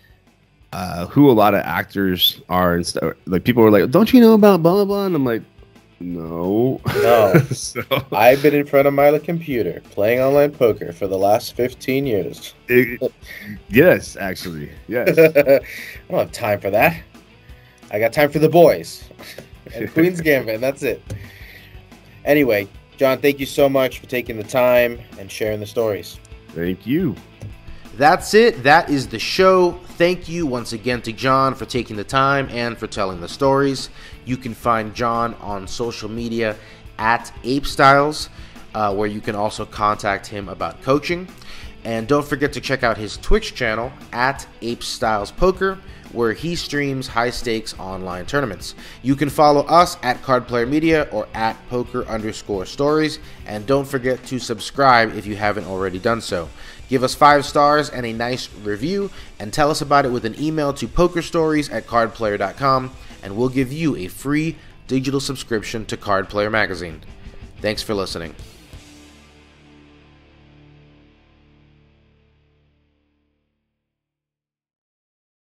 who a lot of actors are and stuff. Like people are like, "Don't you know about blah blah blah?" And I'm like, no. So, I've been in front of my computer playing online poker for the last 15 years. Yes, actually. Yes. I don't have time for that. I got time for The Boys and Queen's Gambit, and that's it. Anyway, John, thank you so much for taking the time and sharing the stories. Thank you. That's it. That is the show. Thank you once again to John for taking the time and for telling the stories. You can find John on social media at apestyles, where you can also contact him about coaching. And don't forget to check out his Twitch channel at apestyles where he streams high-stakes online tournaments. You can follow us at Cardplayer Media or at poker_stories. And don't forget to subscribe if you haven't already done so. Give us 5 stars and a nice review, and tell us about it with an email to pokerstories@cardplayer.com, and we'll give you a free digital subscription to Card Player Magazine. Thanks for listening.